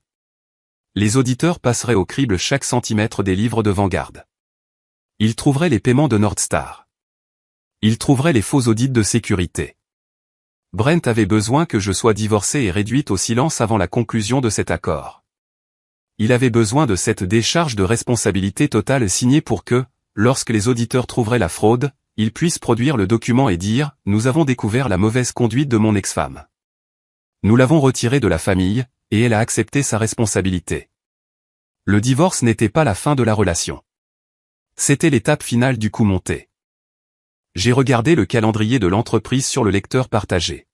Les auditeurs passeraient au crible chaque centimètre des livres de Vanguard. Ils trouveraient les paiements de Northstar. Ils trouveraient les faux audits de sécurité. Brent avait besoin que je sois divorcée et réduite au silence avant la conclusion de cet accord. Il avait besoin de cette décharge de responsabilité totale signée pour que, lorsque les auditeurs trouveraient la fraude, ils puissent produire le document et dire « Nous avons découvert la mauvaise conduite de mon ex-femme. Nous l'avons retirée de la famille, et elle a accepté sa responsabilité. » Le divorce n'était pas la fin de la relation. C'était l'étape finale du coup monté. J'ai regardé le calendrier de l'entreprise sur le lecteur partagé.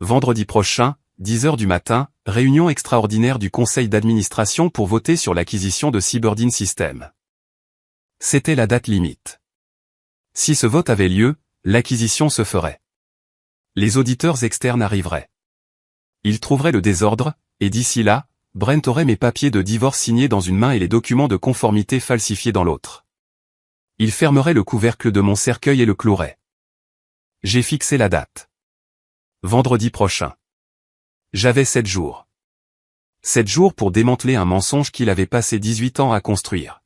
Vendredi prochain, 10 h du matin, réunion extraordinaire du conseil d'administration pour voter sur l'acquisition de Cyberdyne Systems. C'était la date limite. Si ce vote avait lieu, l'acquisition se ferait. Les auditeurs externes arriveraient. Ils trouveraient le désordre, et d'ici là, Brent aurait mes papiers de divorce signés dans une main et les documents de conformité falsifiés dans l'autre. Il fermerait le couvercle de mon cercueil et le clouerait. J'ai fixé la date. Vendredi prochain. J'avais 7 jours. 7 jours pour démanteler un mensonge qu'il avait passé 18 ans à construire.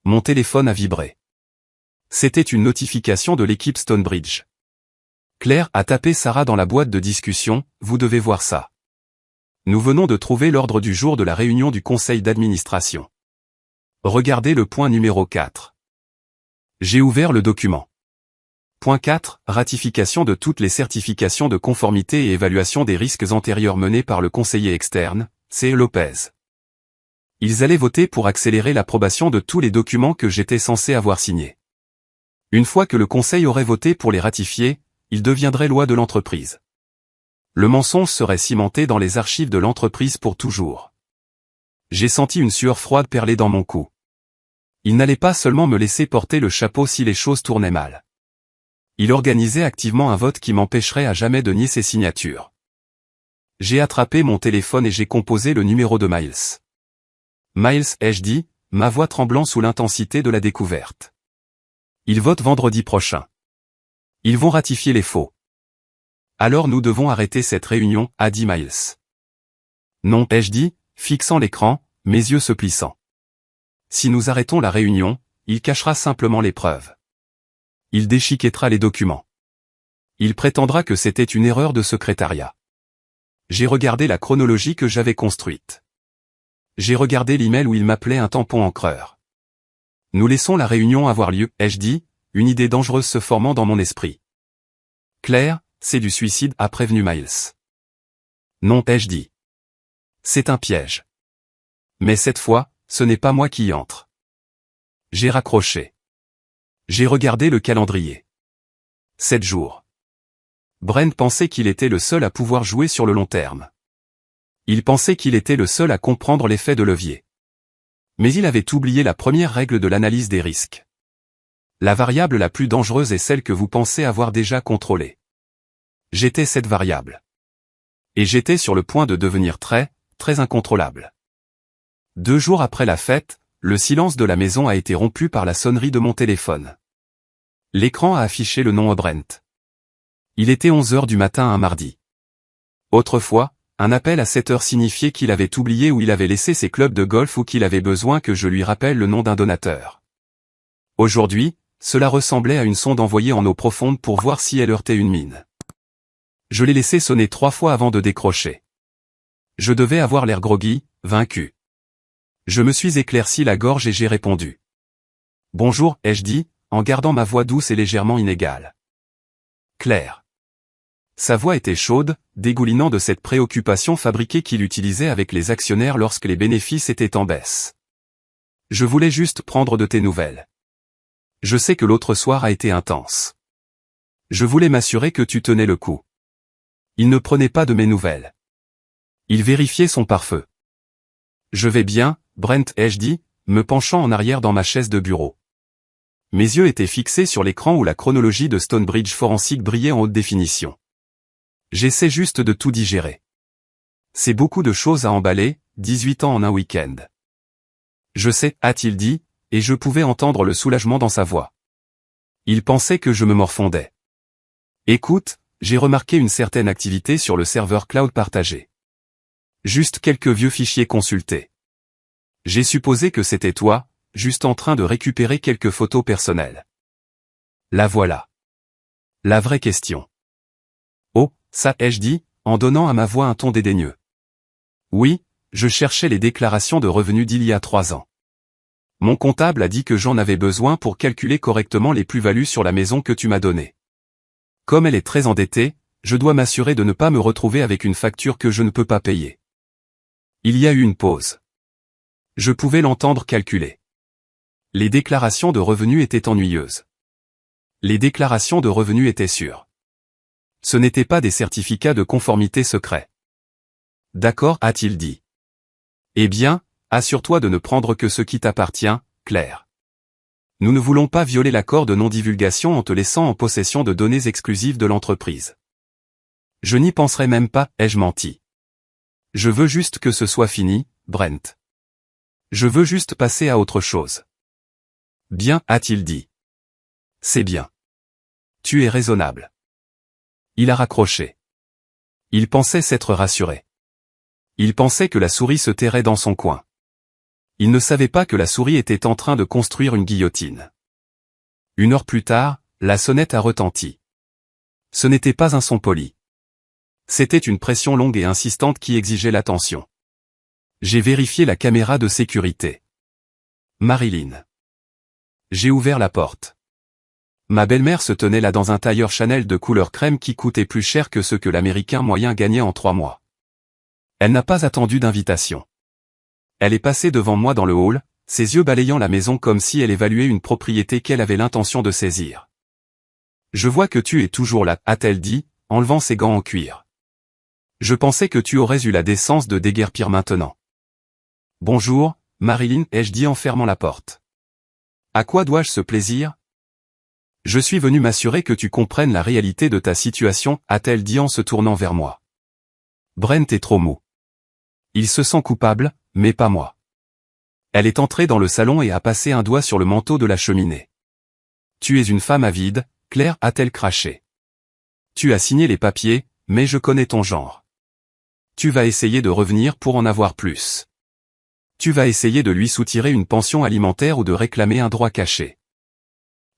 Mon téléphone a vibré. C'était une notification de l'équipe Stonebridge. Claire a tapé Sarah dans la boîte de discussion, vous devez voir ça. Nous venons de trouver l'ordre du jour de la réunion du conseil d'administration. Regardez le point numéro 4. J'ai ouvert le document. Point 4. Ratification de toutes les certifications de conformité et évaluation des risques antérieurs menées par le conseiller externe, C. Lopez. Ils allaient voter pour accélérer l'approbation de tous les documents que j'étais censé avoir signés. Une fois que le conseil aurait voté pour les ratifier, ils deviendraient loi de l'entreprise. Le mensonge serait cimenté dans les archives de l'entreprise pour toujours. J'ai senti une sueur froide perler dans mon cou. Il n'allait pas seulement me laisser porter le chapeau si les choses tournaient mal. Il organisait activement un vote qui m'empêcherait à jamais de nier ses signatures. J'ai attrapé mon téléphone et j'ai composé le numéro de Miles. Miles, ai-je dit, ma voix tremblant sous l'intensité de la découverte. Ils votent vendredi prochain. Ils vont ratifier les faux. Alors nous devons arrêter cette réunion, a dit Miles. Non, ai-je dit, fixant l'écran, mes yeux se plissant. Si nous arrêtons la réunion, il cachera simplement les preuves. Il déchiquettera les documents. Il prétendra que c'était une erreur de secrétariat. J'ai regardé la chronologie que j'avais construite. J'ai regardé l'email où il m'appelait un tampon encreur. Nous laissons la réunion avoir lieu, ai-je dit, une idée dangereuse se formant dans mon esprit. Claire, c'est du suicide, a prévenu Miles. Non, ai-je dit. C'est un piège. Mais cette fois, ce n'est pas moi qui y entre. J'ai raccroché. J'ai regardé le calendrier. 7 jours. Brent pensait qu'il était le seul à pouvoir jouer sur le long terme. Il pensait qu'il était le seul à comprendre l'effet de levier. Mais il avait oublié la première règle de l'analyse des risques. La variable la plus dangereuse est celle que vous pensez avoir déjà contrôlée. J'étais cette variable. Et j'étais sur le point de devenir très, très incontrôlable. 2 jours après la fête, le silence de la maison a été rompu par la sonnerie de mon téléphone. L'écran a affiché le nom Brent. Il était 11 heures du matin un mardi. Autrefois, un appel à 7 heures signifiait qu'il avait oublié ou il avait laissé ses clubs de golf ou qu'il avait besoin que je lui rappelle le nom d'un donateur. Aujourd'hui, cela ressemblait à une sonde envoyée en eau profonde pour voir si elle heurtait une mine. Je l'ai laissé sonner 3 fois avant de décrocher. Je devais avoir l'air groggy, vaincu. Je me suis éclairci la gorge et j'ai répondu. Bonjour, ai-je dit, en gardant ma voix douce et légèrement inégale. Claire. Sa voix était chaude, dégoulinant de cette préoccupation fabriquée qu'il utilisait avec les actionnaires lorsque les bénéfices étaient en baisse. Je voulais juste prendre de tes nouvelles. Je sais que l'autre soir a été intense. Je voulais m'assurer que tu tenais le coup. Il ne prenait pas de mes nouvelles. Il vérifiait son pare-feu. Je vais bien, Brent, ai-je dit, me penchant en arrière dans ma chaise de bureau. Mes yeux étaient fixés sur l'écran où la chronologie de Stonebridge Forensic brillait en haute définition. J'essaie juste de tout digérer. C'est beaucoup de choses à emballer, 18 ans en un week-end. Je sais, a-t-il dit, et je pouvais entendre le soulagement dans sa voix. Il pensait que je me morfondais. Écoute, j'ai remarqué une certaine activité sur le serveur cloud partagé. Juste quelques vieux fichiers consultés. J'ai supposé que c'était toi, juste en train de récupérer quelques photos personnelles. La voilà. La vraie question. Oh, ça, ai-je dit, en donnant à ma voix un ton dédaigneux. Oui, je cherchais les déclarations de revenus d'il y a 3 ans. Mon comptable a dit que j'en avais besoin pour calculer correctement les plus-values sur la maison que tu m'as donnée. Comme elle est très endettée, je dois m'assurer de ne pas me retrouver avec une facture que je ne peux pas payer. Il y a eu une pause. Je pouvais l'entendre calculer. Les déclarations de revenus étaient ennuyeuses. Les déclarations de revenus étaient sûres. Ce n'étaient pas des certificats de conformité secrets. D'accord, a-t-il dit. Eh bien, assure-toi de ne prendre que ce qui t'appartient, Claire. Nous ne voulons pas violer l'accord de non-divulgation en te laissant en possession de données exclusives de l'entreprise. Je n'y penserai même pas, ai-je menti. Je veux juste que ce soit fini, Brent. Je veux juste passer à autre chose. Bien, a-t-il dit. C'est bien. Tu es raisonnable. Il a raccroché. Il pensait s'être rassuré. Il pensait que la souris se tairait dans son coin. Il ne savait pas que la souris était en train de construire une guillotine. 1 heure plus tard, la sonnette a retenti. Ce n'était pas un son poli. C'était une pression longue et insistante qui exigeait l'attention. J'ai vérifié la caméra de sécurité. Marilyn. J'ai ouvert la porte. Ma belle-mère se tenait là dans un tailleur Chanel de couleur crème qui coûtait plus cher que ce que l'Américain moyen gagnait en 3 mois. Elle n'a pas attendu d'invitation. Elle est passée devant moi dans le hall, ses yeux balayant la maison comme si elle évaluait une propriété qu'elle avait l'intention de saisir. Je vois que tu es toujours là, a-t-elle dit, enlevant ses gants en cuir. Je pensais que tu aurais eu la décence de déguerpir maintenant. Bonjour, Marilyn, ai-je dit en fermant la porte. À quoi dois-je ce plaisir? Je suis venu m'assurer que tu comprennes la réalité de ta situation, a-t-elle dit en se tournant vers moi. Brent est trop mou. Il se sent coupable, mais pas moi. Elle est entrée dans le salon et a passé un doigt sur le manteau de la cheminée. Tu es une femme avide, Claire, a-t-elle craché. Tu as signé les papiers, mais je connais ton genre. Tu vas essayer de revenir pour en avoir plus. Tu vas essayer de lui soutirer une pension alimentaire ou de réclamer un droit caché.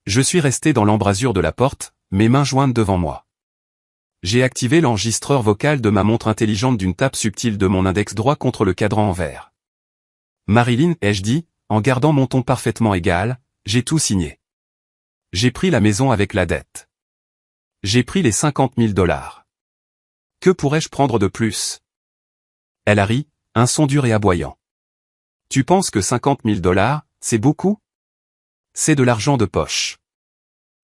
Je suis resté dans l'embrasure de la porte, mes mains jointes devant moi. J'ai activé l'enregistreur vocal de ma montre intelligente d'une tape subtile de mon index droit contre le cadran en verre. Marilyn, ai-je dit, en gardant mon ton parfaitement égal, j'ai tout signé. J'ai pris la maison avec la dette. J'ai pris les 50 000 $. Que pourrais-je prendre de plus? Elle a ri, un son dur et aboyant. Tu penses que 50 000 $, c'est beaucoup? C'est de l'argent de poche.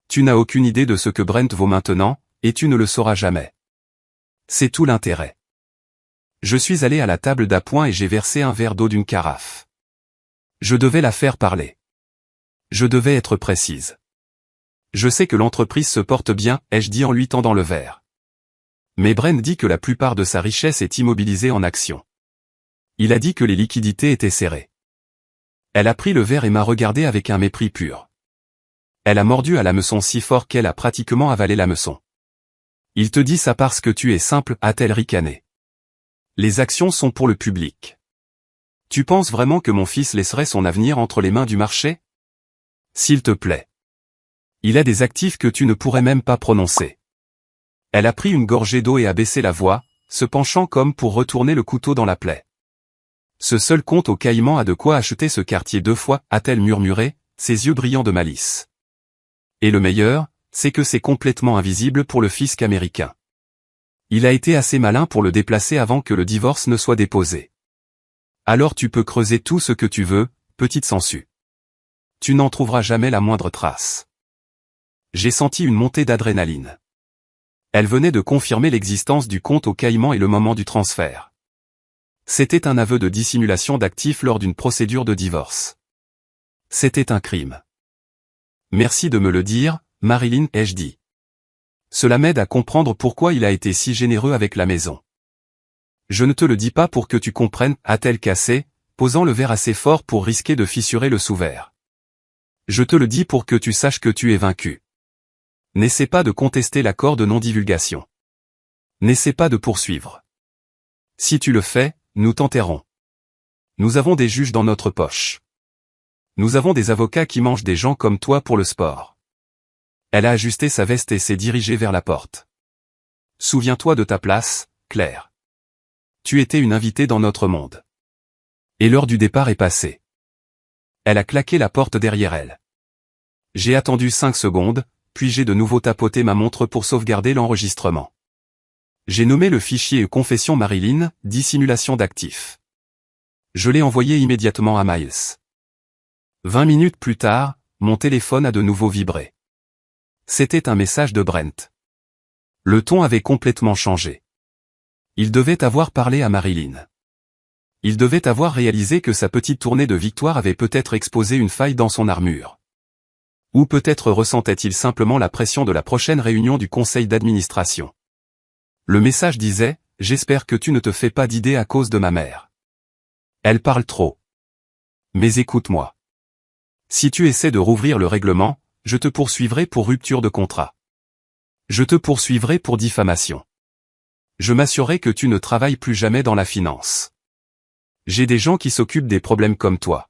Tu n'as aucune idée de ce que Brent vaut maintenant, et tu ne le sauras jamais. C'est tout l'intérêt. Je suis allé à la table d'appoint et j'ai versé un verre d'eau d'une carafe. Je devais la faire parler. Je devais être précise. Je sais que l'entreprise se porte bien, ai-je dit en lui tendant le verre. Mais Brent dit que la plupart de sa richesse est immobilisée en actions. Il a dit que les liquidités étaient serrées. Elle a pris le verre et m'a regardé avec un mépris pur. Elle a mordu à l'hameçon si fort qu'elle a pratiquement avalé l'hameçon. Il te dit ça parce que tu es simple, a-t-elle ricané. Les actions sont pour le public. Tu penses vraiment que mon fils laisserait son avenir entre les mains du marché? S'il te plaît. Il a des actifs que tu ne pourrais même pas prononcer. Elle a pris une gorgée d'eau et a baissé la voix, se penchant comme pour retourner le couteau dans la plaie. Ce seul compte au Caïman a de quoi acheter ce quartier 2 fois, a-t-elle murmuré, ses yeux brillants de malice. Et le meilleur, c'est que c'est complètement invisible pour le fisc américain. Il a été assez malin pour le déplacer avant que le divorce ne soit déposé. Alors tu peux creuser tout ce que tu veux, petite sangsue. Tu n'en trouveras jamais la moindre trace. J'ai senti une montée d'adrénaline. Elle venait de confirmer l'existence du compte au Caïman et le moment du transfert. C'était un aveu de dissimulation d'actifs lors d'une procédure de divorce. C'était un crime. Merci de me le dire, Marilyn, ai-je dit. Cela m'aide à comprendre pourquoi il a été si généreux avec la maison. Je ne te le dis pas pour que tu comprennes, a-t-elle cassé, posant le verre assez fort pour risquer de fissurer le sous-verre. Je te le dis pour que tu saches que tu es vaincu. N'essaie pas de contester l'accord de non-divulgation. N'essaie pas de poursuivre. Si tu le fais, nous t'enterrons. Nous avons des juges dans notre poche. Nous avons des avocats qui mangent des gens comme toi pour le sport. Elle a ajusté sa veste et s'est dirigée vers la porte. Souviens-toi de ta place, Claire. Tu étais une invitée dans notre monde. Et l'heure du départ est passée. Elle a claqué la porte derrière elle. J'ai attendu 5 secondes, puis j'ai de nouveau tapoté ma montre pour sauvegarder l'enregistrement. J'ai nommé le fichier Confession Marilyn, dissimulation d'actifs. Je l'ai envoyé immédiatement à Miles. 20 minutes plus tard, mon téléphone a de nouveau vibré. C'était un message de Brent. Le ton avait complètement changé. Il devait avoir parlé à Marilyn. Il devait avoir réalisé que sa petite tournée de victoire avait peut-être exposé une faille dans son armure. Ou peut-être ressentait-il simplement la pression de la prochaine réunion du conseil d'administration. Le message disait « J'espère que tu ne te fais pas d'idée à cause de ma mère. Elle parle trop. Mais écoute-moi. Si tu essaies de rouvrir le règlement, je te poursuivrai pour rupture de contrat. Je te poursuivrai pour diffamation. Je m'assurerai que tu ne travailles plus jamais dans la finance. J'ai des gens qui s'occupent des problèmes comme toi.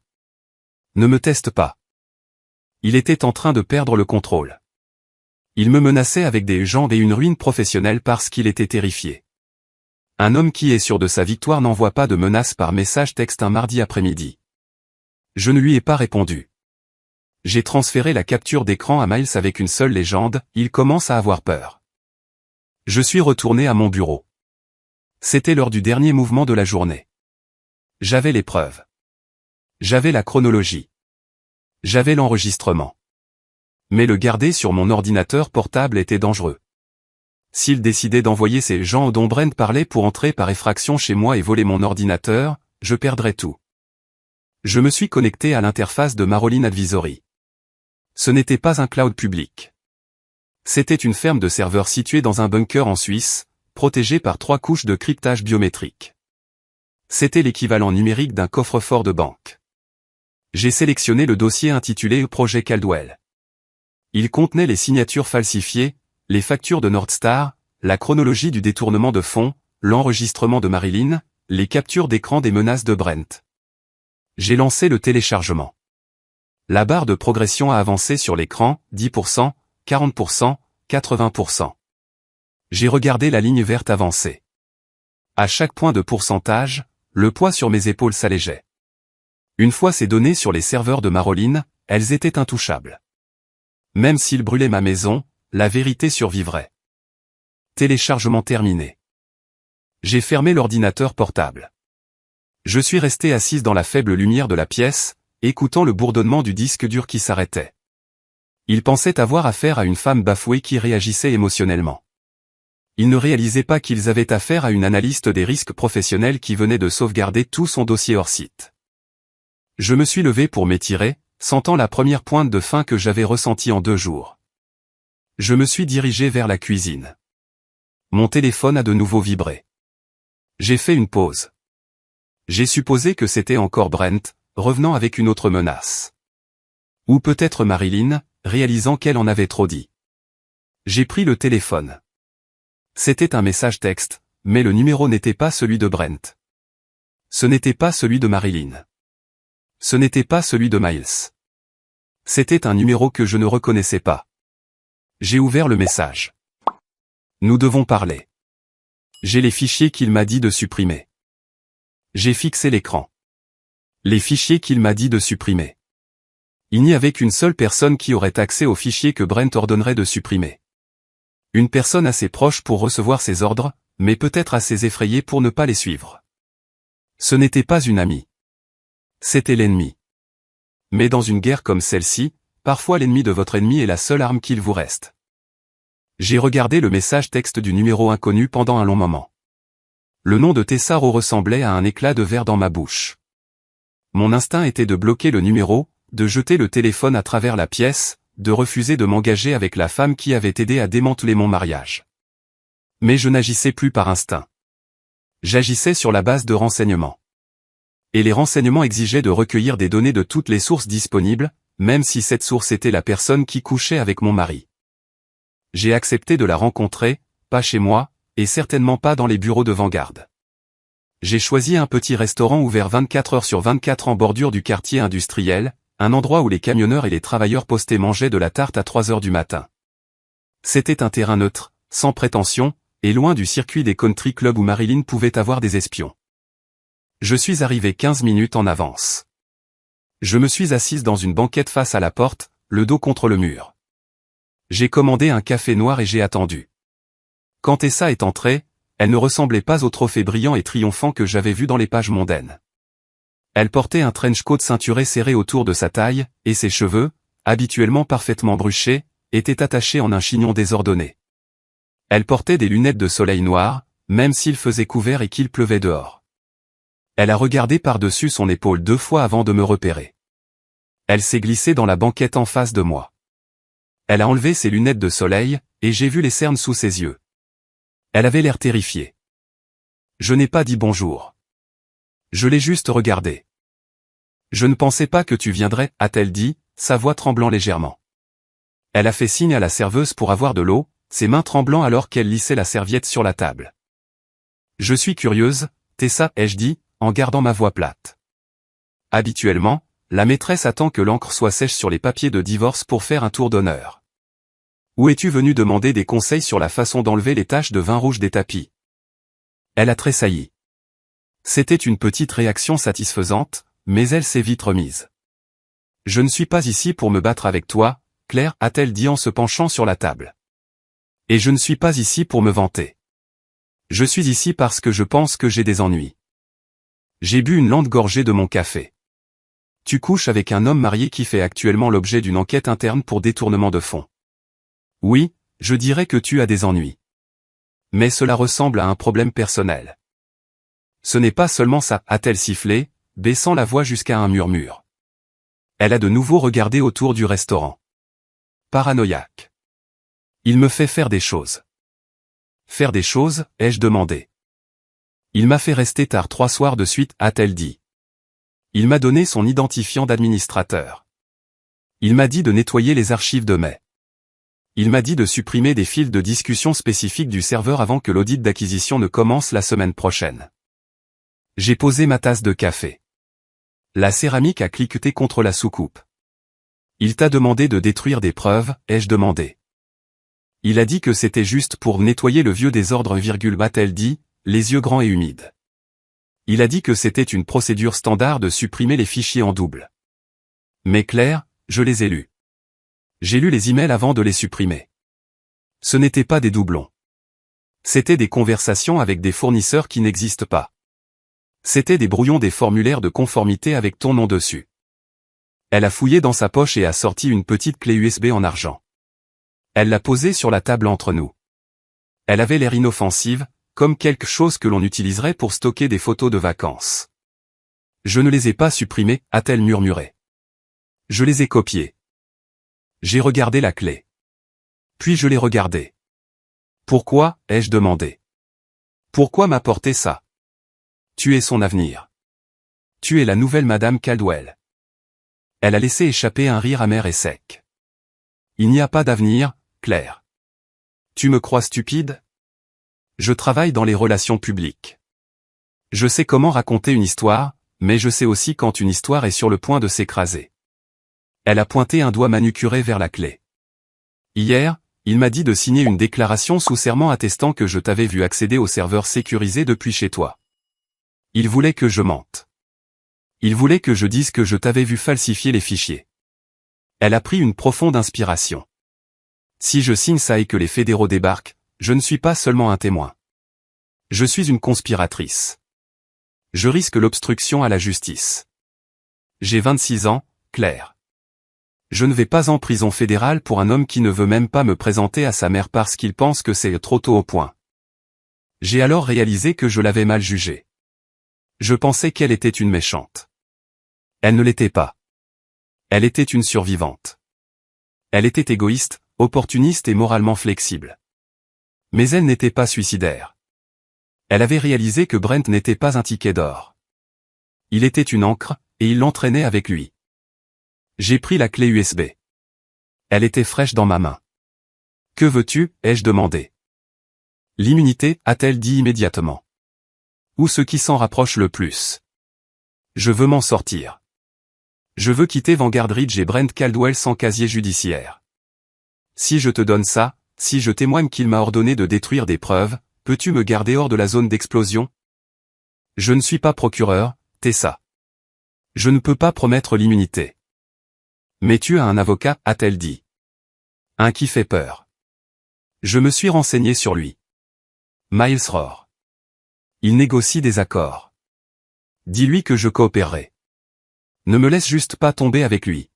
Ne me teste pas. » Il était en train de perdre le contrôle. Il me menaçait avec des jambes et une ruine professionnelle parce qu'il était terrifié. Un homme qui est sûr de sa victoire n'envoie pas de menaces par message texte un mardi après-midi. Je ne lui ai pas répondu. J'ai transféré la capture d'écran à Miles avec une seule légende, il commence à avoir peur. Je suis retourné à mon bureau. C'était l'heure du dernier mouvement de la journée. J'avais les preuves. J'avais la chronologie. J'avais l'enregistrement. Mais le garder sur mon ordinateur portable était dangereux. S'il décidait d'envoyer ces gens dont Brent parlait pour entrer par effraction chez moi et voler mon ordinateur, je perdrais tout. Je me suis connecté à l'interface de Marilyn Advisory. Ce n'était pas un cloud public. C'était une ferme de serveurs située dans un bunker en Suisse, protégée par 3 couches de cryptage biométrique. C'était l'équivalent numérique d'un coffre-fort de banque. J'ai sélectionné le dossier intitulé Projet Caldwell. Il contenait les signatures falsifiées, les factures de Nordstar, la chronologie du détournement de fonds, l'enregistrement de Marilyn, les captures d'écran des menaces de Brent. J'ai lancé le téléchargement. La barre de progression a avancé sur l'écran, 10%, 40%, 80%. J'ai regardé la ligne verte avancer. À chaque point de pourcentage, le poids sur mes épaules s'allégeait. Une fois ces données sur les serveurs de Marilyn, elles étaient intouchables. Même s'il brûlait ma maison, la vérité survivrait. Téléchargement terminé. J'ai fermé l'ordinateur portable. Je suis resté assise dans la faible lumière de la pièce, écoutant le bourdonnement du disque dur qui s'arrêtait. Il pensait avoir affaire à une femme bafouée qui réagissait émotionnellement. Il ne réalisait pas qu'ils avaient affaire à une analyste des risques professionnels qui venait de sauvegarder tout son dossier hors site. Je me suis levé pour m'étirer, sentant la première pointe de faim que j'avais ressentie en 2 jours. Je me suis dirigé vers la cuisine. Mon téléphone a de nouveau vibré. J'ai fait une pause. J'ai supposé que c'était encore Brent, revenant avec une autre menace. Ou peut-être Marilyn, réalisant qu'elle en avait trop dit. J'ai pris le téléphone. C'était un message texte, mais le numéro n'était pas celui de Brent. Ce n'était pas celui de Marilyn. Ce n'était pas celui de Miles. C'était un numéro que je ne reconnaissais pas. J'ai ouvert le message. Nous devons parler. J'ai les fichiers qu'il m'a dit de supprimer. J'ai fixé l'écran. Les fichiers qu'il m'a dit de supprimer. Il n'y avait qu'une seule personne qui aurait accès aux fichiers que Brent ordonnerait de supprimer. Une personne assez proche pour recevoir ses ordres, mais peut-être assez effrayée pour ne pas les suivre. Ce n'était pas une amie. C'était l'ennemi. Mais dans une guerre comme celle-ci, parfois l'ennemi de votre ennemi est la seule arme qu'il vous reste. J'ai regardé le message texte du numéro inconnu pendant un long moment. Le nom de Tessaro ressemblait à un éclat de verre dans ma bouche. Mon instinct était de bloquer le numéro, de jeter le téléphone à travers la pièce, de refuser de m'engager avec la femme qui avait aidé à démanteler mon mariage. Mais je n'agissais plus par instinct. J'agissais sur la base de renseignements. Et les renseignements exigeaient de recueillir des données de toutes les sources disponibles, même si cette source était la personne qui couchait avec mon mari. J'ai accepté de la rencontrer, pas chez moi, et certainement pas dans les bureaux de Vanguard. J'ai choisi un petit restaurant ouvert 24 heures sur 24 en bordure du quartier industriel, un endroit où les camionneurs et les travailleurs postés mangeaient de la tarte à 3 heures du matin. C'était un terrain neutre, sans prétention, et loin du circuit des country clubs où Marilyn pouvait avoir des espions. Je suis arrivé 15 minutes en avance. Je me suis assise dans une banquette face à la porte, le dos contre le mur. J'ai commandé un café noir et j'ai attendu. Quand Tessa est entrée, elle ne ressemblait pas au trophée brillant et triomphant que j'avais vu dans les pages mondaines. Elle portait un trench coat ceinturé serré autour de sa taille, et ses cheveux, habituellement parfaitement bruchés, étaient attachés en un chignon désordonné. Elle portait des lunettes de soleil noires, même s'il faisait couvert et qu'il pleuvait dehors. Elle a regardé par-dessus son épaule 2 fois avant de me repérer. Elle s'est glissée dans la banquette en face de moi. Elle a enlevé ses lunettes de soleil, et j'ai vu les cernes sous ses yeux. Elle avait l'air terrifiée. Je n'ai pas dit bonjour. Je l'ai juste regardée. Je ne pensais pas que tu viendrais, a-t-elle dit, sa voix tremblant légèrement. Elle a fait signe à la serveuse pour avoir de l'eau, ses mains tremblant alors qu'elle lissait la serviette sur la table. Je suis curieuse, Tessa, ai-je dit, en gardant ma voix plate. Habituellement, la maîtresse attend que l'encre soit sèche sur les papiers de divorce pour faire un tour d'honneur. Où es-tu venu demander des conseils sur la façon d'enlever les taches de vin rouge des tapis? Elle a tressailli. C'était une petite réaction satisfaisante, mais elle s'est vite remise. Je ne suis pas ici pour me battre avec toi, Claire, a-t-elle dit en se penchant sur la table. Et je ne suis pas ici pour me vanter. Je suis ici parce que je pense que j'ai des ennuis. J'ai bu une lente gorgée de mon café. Tu couches avec un homme marié qui fait actuellement l'objet d'une enquête interne pour détournement de fonds. Oui, je dirais que tu as des ennuis. Mais cela ressemble à un problème personnel. Ce n'est pas seulement ça, a-t-elle sifflé, baissant la voix jusqu'à un murmure. Elle a de nouveau regardé autour du restaurant. Paranoïaque. Il me fait faire des choses. Faire des choses, ai-je demandé. Il m'a fait rester tard 3 soirs de suite, a-t-elle dit. Il m'a donné son identifiant d'administrateur. Il m'a dit de nettoyer les archives de mai. Il m'a dit de supprimer des fils de discussion spécifiques du serveur avant que l'audit d'acquisition ne commence la semaine prochaine. J'ai posé ma tasse de café. La céramique a cliqueté contre la soucoupe. Il t'a demandé de détruire des preuves, ai-je demandé. Il a dit que c'était juste pour nettoyer le vieux désordre, a-t-elle dit, les yeux grands et humides. Il a dit que c'était une procédure standard de supprimer les fichiers en double. Mais Claire, je les ai lus. J'ai lu les emails avant de les supprimer. Ce n'étaient pas des doublons. C'étaient des conversations avec des fournisseurs qui n'existent pas. C'étaient des brouillons des formulaires de conformité avec ton nom dessus. Elle a fouillé dans sa poche et a sorti une petite clé USB en argent. Elle l'a posée sur la table entre nous. Elle avait l'air inoffensive, comme quelque chose que l'on utiliserait pour stocker des photos de vacances. Je ne les ai pas supprimées, a-t-elle murmuré. Je les ai copiées. J'ai regardé la clé. Puis je l'ai regardée. Pourquoi, ai-je demandé. Pourquoi m'apporter ça? Tu es son avenir. Tu es la nouvelle Madame Caldwell. Elle a laissé échapper un rire amer et sec. Il n'y a pas d'avenir, Claire. Tu me crois stupide? Je travaille dans les relations publiques. Je sais comment raconter une histoire, mais je sais aussi quand une histoire est sur le point de s'écraser. Elle a pointé un doigt manucuré vers la clé. Hier, il m'a dit de signer une déclaration sous serment attestant que je t'avais vu accéder au serveur sécurisé depuis chez toi. Il voulait que je mente. Il voulait que je dise que je t'avais vu falsifier les fichiers. Elle a pris une profonde inspiration. Si je signe ça et que les fédéraux débarquent, je ne suis pas seulement un témoin. Je suis une conspiratrice. Je risque l'obstruction à la justice. J'ai 26 ans, Claire. Je ne vais pas en prison fédérale pour un homme qui ne veut même pas me présenter à sa mère parce qu'il pense que c'est trop tôt au point. J'ai alors réalisé que je l'avais mal jugée. Je pensais qu'elle était une méchante. Elle ne l'était pas. Elle était une survivante. Elle était égoïste, opportuniste et moralement flexible. Mais elle n'était pas suicidaire. Elle avait réalisé que Brent n'était pas un ticket d'or. Il était une ancre, et il l'entraînait avec lui. J'ai pris la clé USB. Elle était fraîche dans ma main. « Que veux-tu » ai-je demandé. « L'immunité » a-t-elle dit immédiatement. « Ou ce qui s'en rapproche le plus. Je veux m'en sortir. Je veux quitter Vanguard Ridge et Brent Caldwell sans casier judiciaire. Si je te donne ça, si je témoigne qu'il m'a ordonné de détruire des preuves, peux-tu me garder hors de la zone d'explosion? Je ne suis pas procureur, Tessa. Je ne peux pas promettre l'immunité. Mais tu as un avocat, a-t-elle dit. Un qui fait peur. Je me suis renseigné sur lui. Miles Rohr. Il négocie des accords. Dis-lui que je coopérerai. Ne me laisse juste pas tomber avec lui.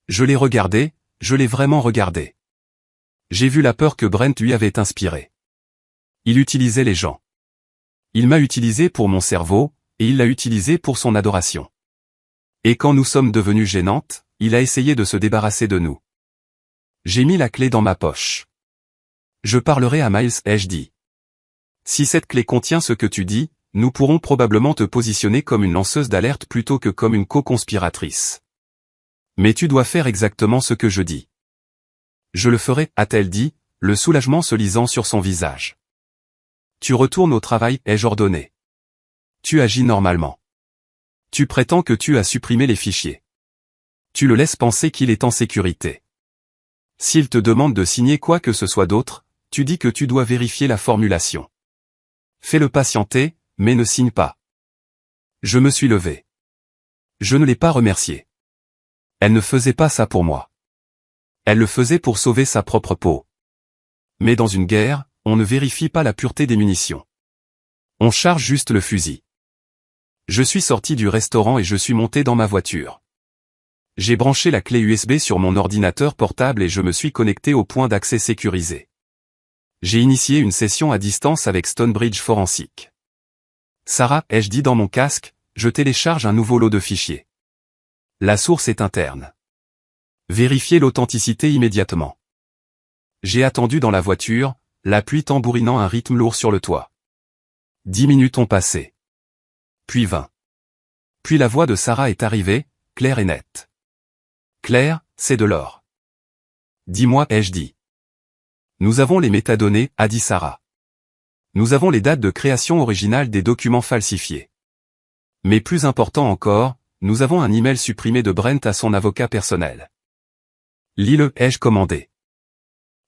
Je l'ai regardé, je l'ai vraiment regardé. J'ai vu la peur que Brent lui avait inspirée. Il utilisait les gens. Il m'a utilisé pour mon cerveau, et il l'a utilisé pour son adoration. Et quand nous sommes devenus gênantes, il a essayé de se débarrasser de nous. J'ai mis la clé dans ma poche. Je parlerai à Miles, ai-je dit. Si cette clé contient ce que tu dis, nous pourrons probablement te positionner comme une lanceuse d'alerte plutôt que comme une co-conspiratrice. Mais tu dois faire exactement ce que je dis. Je le ferai, a-t-elle dit, le soulagement se lisant sur son visage. Tu retournes au travail, ai-je ordonné. Tu agis normalement. Tu prétends que tu as supprimé les fichiers. Tu le laisses penser qu'il est en sécurité. S'il te demande de signer quoi que ce soit d'autre, tu dis que tu dois vérifier la formulation. Fais-le patienter, mais ne signe pas. Je me suis levé. Je ne l'ai pas remerciée. Elle ne faisait pas ça pour moi. Elle le faisait pour sauver sa propre peau. Mais dans une guerre, on ne vérifie pas la pureté des munitions. On charge juste le fusil. Je suis sorti du restaurant et je suis monté dans ma voiture. J'ai branché la clé USB sur mon ordinateur portable et je me suis connecté au point d'accès sécurisé. J'ai initié une session à distance avec Stonebridge Forensic. Sarah, ai-je dit dans mon casque, je télécharge un nouveau lot de fichiers. La source est interne. Vérifiez l'authenticité immédiatement. J'ai attendu dans la voiture, la pluie tambourinant un rythme lourd sur le toit. 10 minutes ont passé. Puis 20. Puis la voix de Sarah est arrivée, claire et nette. Claire, c'est de l'or. Dis-moi, ai-je dit. Nous avons les métadonnées, a dit Sarah. Nous avons les dates de création originale des documents falsifiés. Mais plus important encore, nous avons un email supprimé de Brent à son avocat personnel. Lis-le, ai-je commandé.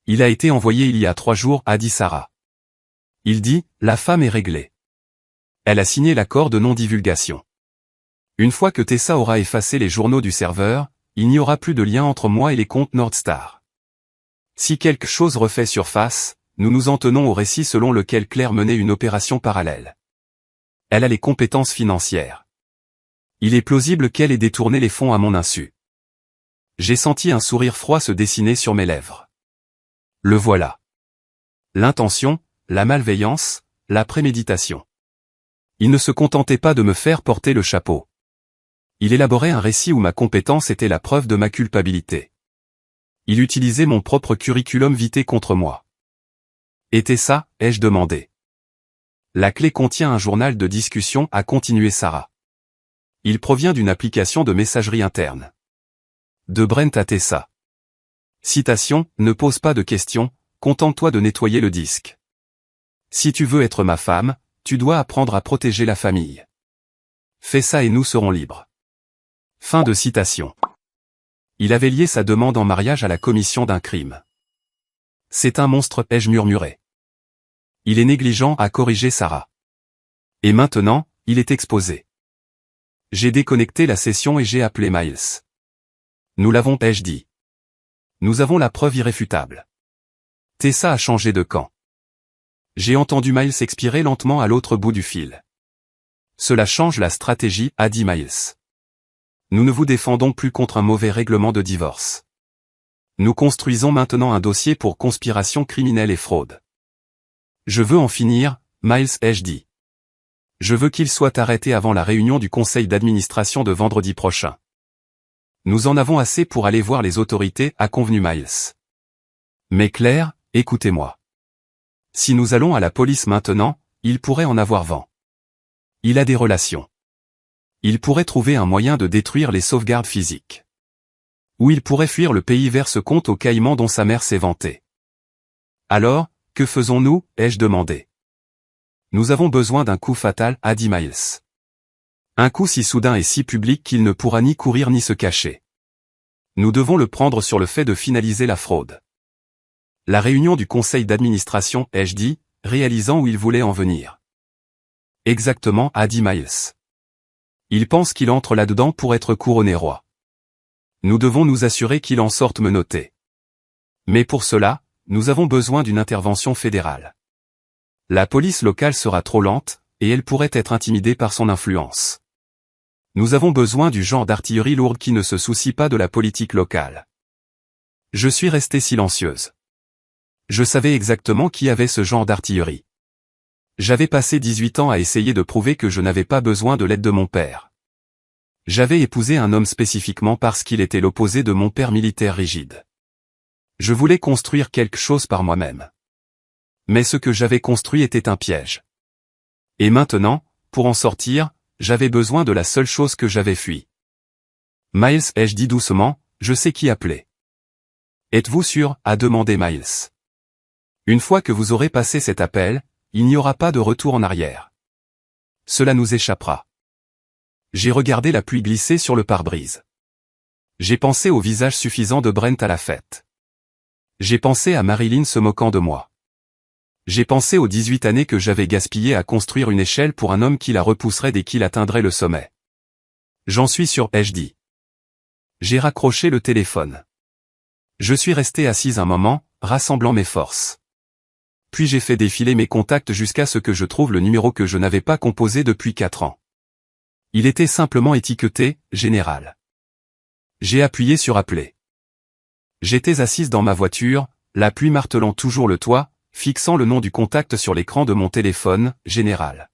Il a été envoyé il y a 3 jours, a dit Sarah. Il dit, la femme est réglée. Elle a signé l'accord de non-divulgation. Une fois que Tessa aura effacé les journaux du serveur, il n'y aura plus de lien entre moi et les comptes Nordstar. Si quelque chose refait surface, nous nous en tenons au récit selon lequel Claire menait une opération parallèle. Elle a les compétences financières. Il est plausible qu'elle ait détourné les fonds à mon insu. J'ai senti un sourire froid se dessiner sur mes lèvres. Le voilà. L'intention, la malveillance, la préméditation. Il ne se contentait pas de me faire porter le chapeau. Il élaborait un récit où ma compétence était la preuve de ma culpabilité. Il utilisait mon propre curriculum vitae contre moi. Était ça, ai-je demandé. La clé contient un journal de discussion, a continué Sarah. Il provient d'une application de messagerie interne. De Brent à Tessa. Citation, ne pose pas de questions, contente-toi de nettoyer le disque. Si tu veux être ma femme, tu dois apprendre à protéger la famille. Fais ça et nous serons libres. Fin de citation. Il avait lié sa demande en mariage à la commission d'un crime. C'est un monstre, ai-je murmuré. Il est négligent, à corriger Sarah. Et maintenant, il est exposé. J'ai déconnecté la session et j'ai appelé Miles. Nous l'avons, ai-je dit. Nous avons la preuve irréfutable. Tessa a changé de camp. J'ai entendu Miles expirer lentement à l'autre bout du fil. Cela change la stratégie, a dit Miles. Nous ne vous défendons plus contre un mauvais règlement de divorce. Nous construisons maintenant un dossier pour conspiration criminelle et fraude. Je veux en finir, Miles, ai-je dit. Je veux qu'il soit arrêté avant la réunion du conseil d'administration de vendredi prochain. Nous en avons assez pour aller voir les autorités, a convenu Miles. Mais Claire, écoutez-moi. Si nous allons à la police maintenant, il pourrait en avoir vent. Il a des relations. Il pourrait trouver un moyen de détruire les sauvegardes physiques. Ou il pourrait fuir le pays vers ce compte aux Caïmans dont sa mère s'est vantée. Alors, que faisons-nous, ai-je demandé. Nous avons besoin d'un coup fatal, a dit Miles. Un coup si soudain et si public qu'il ne pourra ni courir ni se cacher. Nous devons le prendre sur le fait de finaliser la fraude. La réunion du conseil d'administration, ai-je dit, réalisant où il voulait en venir. Exactement, a dit Miles. Il pense qu'il entre là-dedans pour être couronné roi. Nous devons nous assurer qu'il en sorte menotté. Mais pour cela, nous avons besoin d'une intervention fédérale. La police locale sera trop lente, et elle pourrait être intimidée par son influence. Nous avons besoin du genre d'artillerie lourde qui ne se soucie pas de la politique locale. Je suis restée silencieuse. Je savais exactement qui avait ce genre d'artillerie. J'avais passé 18 ans à essayer de prouver que je n'avais pas besoin de l'aide de mon père. J'avais épousé un homme spécifiquement parce qu'il était l'opposé de mon père militaire rigide. Je voulais construire quelque chose par moi-même. Mais ce que j'avais construit était un piège. Et maintenant, pour en sortir, j'avais besoin de la seule chose que j'avais fui. Miles, ai-je dit doucement, je sais qui appeler. Êtes-vous sûr, a demandé Miles. Une fois que vous aurez passé cet appel, il n'y aura pas de retour en arrière. Cela nous échappera. J'ai regardé la pluie glisser sur le pare-brise. J'ai pensé au visage suffisant de Brent à la fête. J'ai pensé à Marilyn se moquant de moi. J'ai pensé aux 18 années que j'avais gaspillées à construire une échelle pour un homme qui la repousserait dès qu'il atteindrait le sommet. J'en suis sûr, ai-je dit. J'ai raccroché le téléphone. Je suis resté assise un moment, rassemblant mes forces. Puis j'ai fait défiler mes contacts jusqu'à ce que je trouve le numéro que je n'avais pas composé depuis 4 ans. Il était simplement étiqueté « Général ». J'ai appuyé sur « Appeler ». J'étais assise dans ma voiture, la pluie martelant toujours le toit, fixant le nom du contact sur l'écran de mon téléphone, « Général ».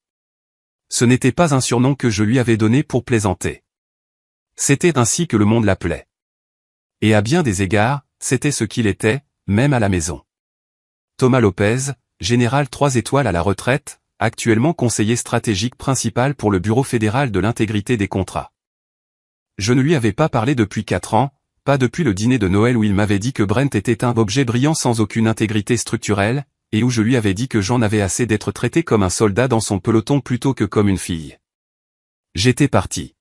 Ce n'était pas un surnom que je lui avais donné pour plaisanter. C'était ainsi que le monde l'appelait. Et à bien des égards, c'était ce qu'il était, même à la maison. Thomas Lopez, général 3 étoiles à la retraite, actuellement conseiller stratégique principal pour le Bureau fédéral de l'intégrité des contrats. Je ne lui avais pas parlé depuis 4 ans, pas depuis le dîner de Noël où il m'avait dit que Brent était un objet brillant sans aucune intégrité structurelle, et où je lui avais dit que j'en avais assez d'être traité comme un soldat dans son peloton plutôt que comme une fille. J'étais parti.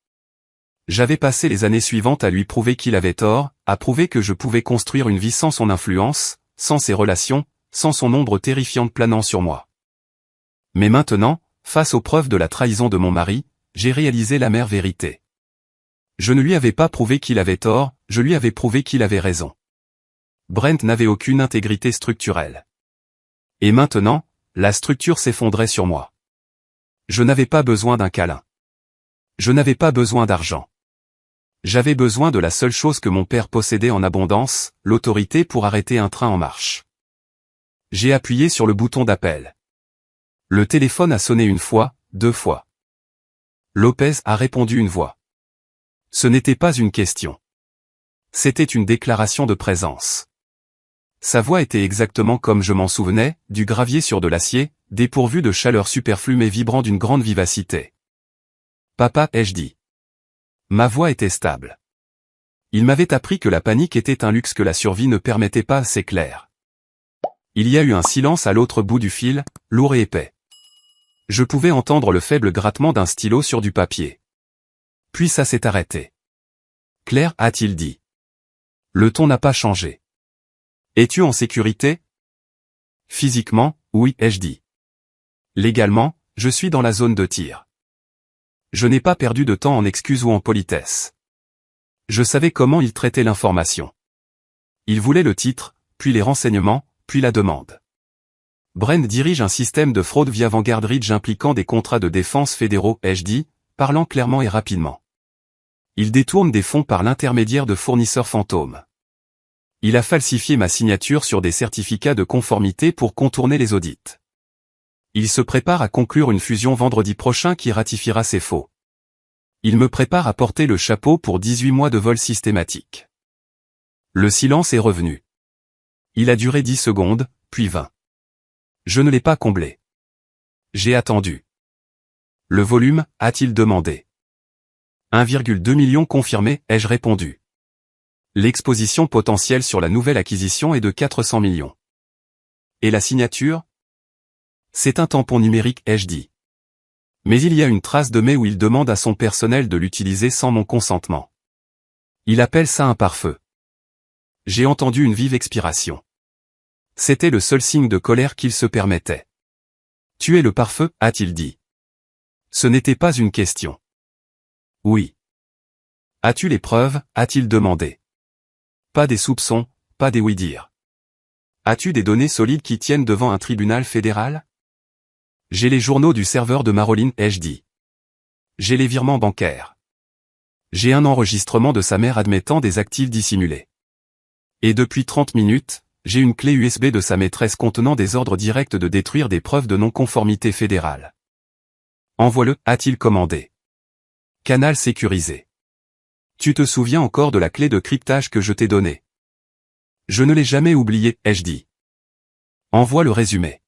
J'avais passé les années suivantes à lui prouver qu'il avait tort, à prouver que je pouvais construire une vie sans son influence, sans ses relations, sans son ombre terrifiante planant sur moi. Mais maintenant, face aux preuves de la trahison de mon mari, j'ai réalisé l'amère vérité. Je ne lui avais pas prouvé qu'il avait tort, je lui avais prouvé qu'il avait raison. Brent n'avait aucune intégrité structurelle. Et maintenant, la structure s'effondrait sur moi. Je n'avais pas besoin d'un câlin. Je n'avais pas besoin d'argent. J'avais besoin de la seule chose que mon père possédait en abondance, l'autorité pour arrêter un train en marche. J'ai appuyé sur le bouton d'appel. Le téléphone a sonné 1 fois, 2 fois. Lopez a répondu une voix. Ce n'était pas une question. C'était une déclaration de présence. Sa voix était exactement comme je m'en souvenais, du gravier sur de l'acier, dépourvu de chaleur superflue mais vibrant d'une grande vivacité. Papa, ai-je dit. Ma voix était stable. Il m'avait appris que la panique était un luxe que la survie ne permettait pas, c'est clair. Il y a eu un silence à l'autre bout du fil, lourd et épais. Je pouvais entendre le faible grattement d'un stylo sur du papier. Puis ça s'est arrêté. Claire, a-t-il dit. Le ton n'a pas changé. Es-tu en sécurité? Physiquement, oui, ai-je dit. Légalement, je suis dans la zone de tir. Je n'ai pas perdu de temps en excuses ou en politesse. Je savais comment il traitait l'information. Il voulait le titre, puis les renseignements, puis la demande. Brent dirige un système de fraude via Vanguard Ridge impliquant des contrats de défense fédéraux, ai-je dit, parlant clairement et rapidement. Il détourne des fonds par l'intermédiaire de fournisseurs fantômes. Il a falsifié ma signature sur des certificats de conformité pour contourner les audits. Il se prépare à conclure une fusion vendredi prochain qui ratifiera ses faux. Il me prépare à porter le chapeau pour 18 mois de vol systématique. Le silence est revenu. Il a duré 10 secondes, puis 20. Je ne l'ai pas comblé. J'ai attendu. Le volume, a-t-il demandé. 1,2 million confirmé, ai-je répondu. L'exposition potentielle sur la nouvelle acquisition est de 400 millions. Et la signature? C'est un tampon numérique, ai-je dit. Mais il y a une trace de mail où il demande à son personnel de l'utiliser sans mon consentement. Il appelle ça un pare-feu. J'ai entendu une vive expiration. C'était le seul signe de colère qu'il se permettait. Tuer le pare-feu, a-t-il dit. Ce n'était pas une question. Oui. As-tu les preuves, a-t-il demandé. Pas des soupçons, pas des oui-dire. As-tu des données solides qui tiennent devant un tribunal fédéral? J'ai les journaux du serveur de Marilyn, ai-je dit. J'ai les virements bancaires. J'ai un enregistrement de sa mère admettant des actifs dissimulés. Et depuis 30 minutes, j'ai une clé USB de sa maîtresse contenant des ordres directs de détruire des preuves de non-conformité fédérale. Envoie-le, a-t-il commandé. Canal sécurisé. Tu te souviens encore de la clé de cryptage que je t'ai donnée? Je ne l'ai jamais oubliée, ai-je dit. Envoie le résumé.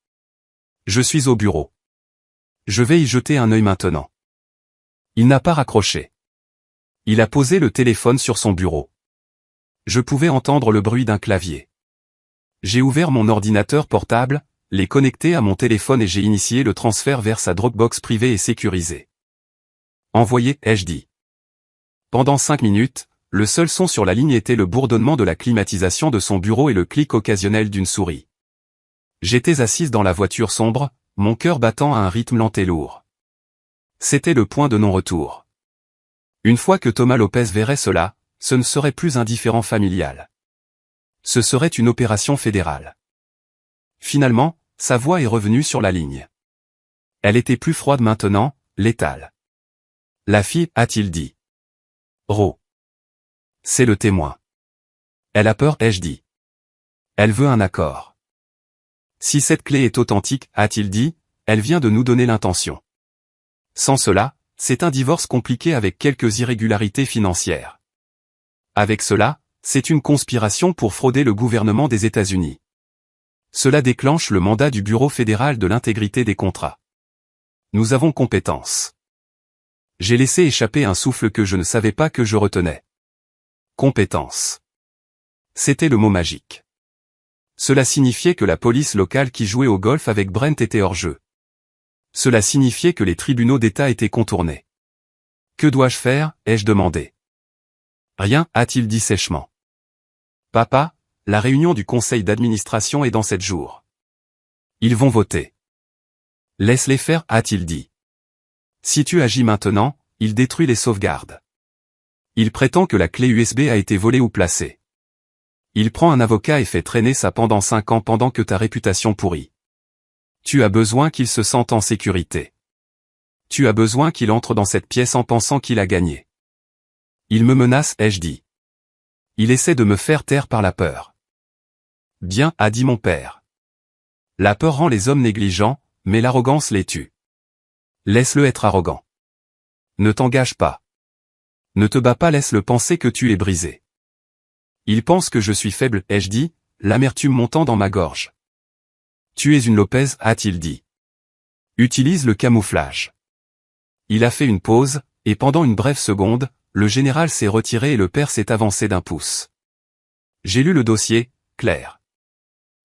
Je suis au bureau. Je vais y jeter un œil maintenant. Il n'a pas raccroché. Il a posé le téléphone sur son bureau. Je pouvais entendre le bruit d'un clavier. J'ai ouvert mon ordinateur portable, l'ai connecté à mon téléphone et j'ai initié le transfert vers sa Dropbox privée et sécurisée. Envoyé, ai-je dit. Pendant 5 minutes, le seul son sur la ligne était le bourdonnement de la climatisation de son bureau et le clic occasionnel d'une souris. J'étais assise dans la voiture sombre, mon cœur battant à un rythme lent et lourd. C'était le point de non-retour. Une fois que Thomas Lopez verrait cela, ce ne serait plus un différend familial. Ce serait une opération fédérale. Finalement, sa voix est revenue sur la ligne. Elle était plus froide maintenant, létale. La fille, a-t-il dit. Ro. C'est le témoin. Elle a peur, ai-je dit. Elle veut un accord. Si cette clé est authentique, a-t-il dit, elle vient de nous donner l'intention. Sans cela, c'est un divorce compliqué avec quelques irrégularités financières. Avec cela, c'est une conspiration pour frauder le gouvernement des États-Unis. Cela déclenche le mandat du Bureau fédéral de l'intégrité des contrats. Nous avons compétence. J'ai laissé échapper un souffle que je ne savais pas que je retenais. Compétence. C'était le mot magique. Cela signifiait que la police locale qui jouait au golf avec Brent était hors jeu. Cela signifiait que les tribunaux d'État étaient contournés. Que dois-je faire, ai-je demandé. Rien, a-t-il dit sèchement. Papa, la réunion du conseil d'administration est dans 7 jours. Ils vont voter. Laisse-les faire, a-t-il dit. Si tu agis maintenant, il détruit les sauvegardes. Il prétend que la clé USB a été volée ou placée. Il prend un avocat et fait traîner ça pendant 5 ans pendant que ta réputation pourrit. Tu as besoin qu'il se sente en sécurité. Tu as besoin qu'il entre dans cette pièce en pensant qu'il a gagné. Il me menace, ai-je dit. Il essaie de me faire taire par la peur. Bien, a dit mon père. La peur rend les hommes négligents, mais l'arrogance les tue. Laisse-le être arrogant. Ne t'engage pas. Ne te bats pas, laisse-le penser que tu es brisé. Il pense que je suis faible, ai-je dit, l'amertume montant dans ma gorge. Tu es une Lopez, a-t-il dit. Utilise le camouflage. Il a fait une pause, et pendant une brève seconde, le général s'est retiré et le père s'est avancé d'un pouce. J'ai lu le dossier, Claire.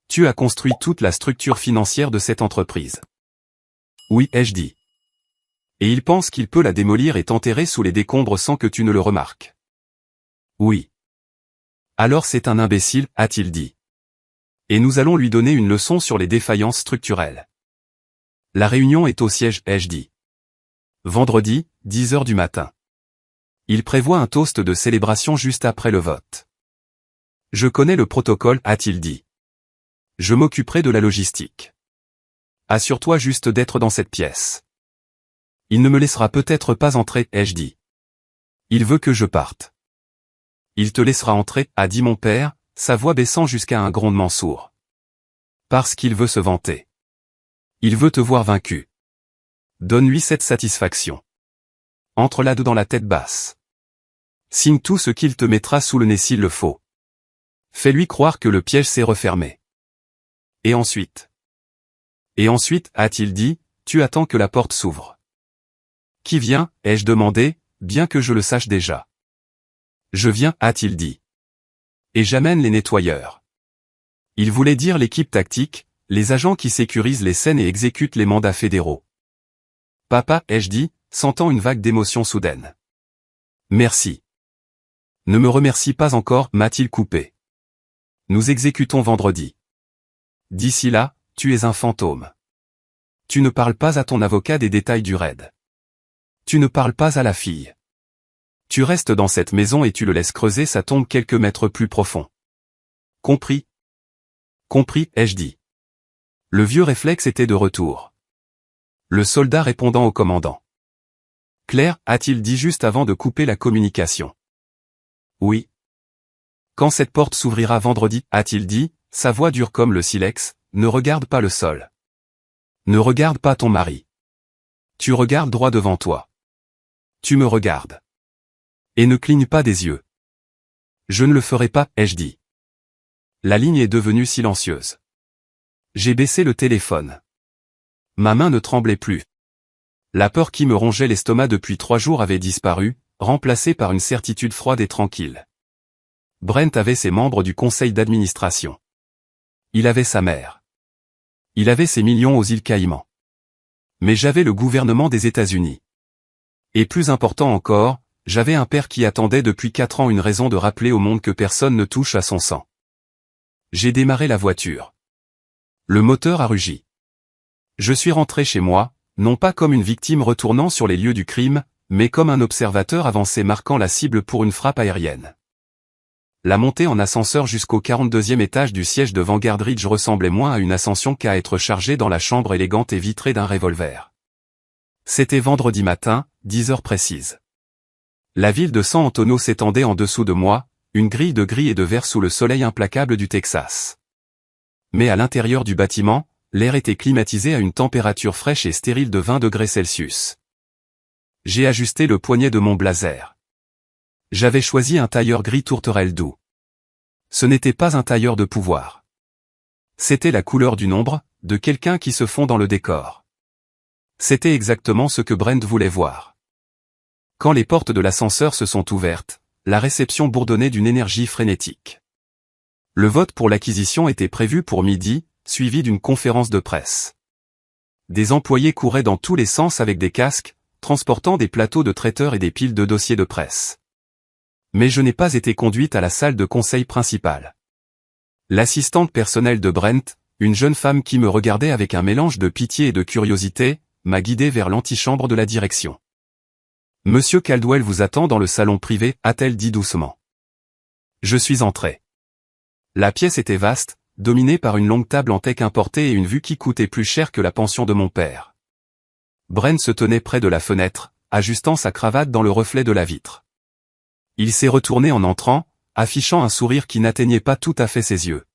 Tu as construit toute la structure financière de cette entreprise. Oui, ai-je dit. Et il pense qu'il peut la démolir et t'enterrer sous les décombres sans que tu ne le remarques. Oui. Alors c'est un imbécile, a-t-il dit. Et nous allons lui donner une leçon sur les défaillances structurelles. La réunion est au siège, ai-je dit. Vendredi, 10 heures du matin. Il prévoit un toast de célébration juste après le vote. Je connais le protocole, a-t-il dit. Je m'occuperai de la logistique. Assure-toi juste d'être dans cette pièce. Il ne me laissera peut-être pas entrer, ai-je dit. Il veut que je parte. Il te laissera entrer, a dit mon père, sa voix baissant jusqu'à un grondement sourd. Parce qu'il veut se vanter. Il veut te voir vaincu. Donne-lui cette satisfaction. Entre là dans la tête basse. Signe tout ce qu'il te mettra sous le nez s'il le faut. Fais-lui croire que le piège s'est refermé. Et ensuite, a-t-il dit, tu attends que la porte s'ouvre. Qui vient, ai-je demandé, bien que je le sache déjà. Je viens, a-t-il dit. Et j'amène les nettoyeurs. Il voulait dire l'équipe tactique, les agents qui sécurisent les scènes et exécutent les mandats fédéraux. Papa, ai-je dit, sentant une vague d'émotion soudaine. Merci. Ne me remercie pas encore, m'a-t-il coupé. Nous exécutons vendredi. D'ici là, tu es un fantôme. Tu ne parles pas à ton avocat des détails du raid. Tu ne parles pas à la fille. Tu restes dans cette maison et tu le laisses creuser sa tombe quelques mètres plus profond. Compris. Compris, ai-je dit. Le vieux réflexe était de retour. Le soldat répondant au commandant. Claire, a-t-il dit juste avant de couper la communication. Oui. Quand cette porte s'ouvrira vendredi, a-t-il dit, sa voix dure comme le silex, ne regarde pas le sol. Ne regarde pas ton mari. Tu regardes droit devant toi. Tu me regardes. Et ne cligne pas des yeux. Je ne le ferai pas, ai-je dit. La ligne est devenue silencieuse. J'ai baissé le téléphone. Ma main ne tremblait plus. La peur qui me rongeait l'estomac depuis 3 jours avait disparu, remplacée par une certitude froide et tranquille. Brent avait ses membres du conseil d'administration. Il avait sa mère. Il avait ses millions aux îles Caïmans. Mais j'avais le gouvernement des États-Unis. Et plus important encore, j'avais un père qui attendait depuis 4 ans une raison de rappeler au monde que personne ne touche à son sang. J'ai démarré la voiture. Le moteur a rugi. Je suis rentré chez moi, non pas comme une victime retournant sur les lieux du crime, mais comme un observateur avancé marquant la cible pour une frappe aérienne. La montée en ascenseur jusqu'au 42e étage du siège de Vanguard Ridge ressemblait moins à une ascension qu'à être chargé dans la chambre élégante et vitrée d'un revolver. C'était vendredi matin, 10 heures précises. La ville de San Antonio s'étendait en dessous de moi, une grille de gris et de vert sous le soleil implacable du Texas. Mais à l'intérieur du bâtiment, l'air était climatisé à une température fraîche et stérile de 20 degrés Celsius. J'ai ajusté le poignet de mon blazer. J'avais choisi un tailleur gris tourterelle doux. Ce n'était pas un tailleur de pouvoir. C'était la couleur d'une ombre, de quelqu'un qui se fond dans le décor. C'était exactement ce que Brent voulait voir. Quand les portes de l'ascenseur se sont ouvertes, la réception bourdonnait d'une énergie frénétique. Le vote pour l'acquisition était prévu pour midi, suivi d'une conférence de presse. Des employés couraient dans tous les sens avec des casques, transportant des plateaux de traiteurs et des piles de dossiers de presse. Mais je n'ai pas été conduite à la salle de conseil principale. L'assistante personnelle de Brent, une jeune femme qui me regardait avec un mélange de pitié et de curiosité, m'a guidé vers l'antichambre de la direction. « Monsieur Caldwell vous attend dans le salon privé », a-t-elle dit doucement. Je suis entré. La pièce était vaste, dominée par une longue table en teck importée et une vue qui coûtait plus cher que la pension de mon père. Brent se tenait près de la fenêtre, ajustant sa cravate dans le reflet de la vitre. Il s'est retourné en entrant, affichant un sourire qui n'atteignait pas tout à fait ses yeux.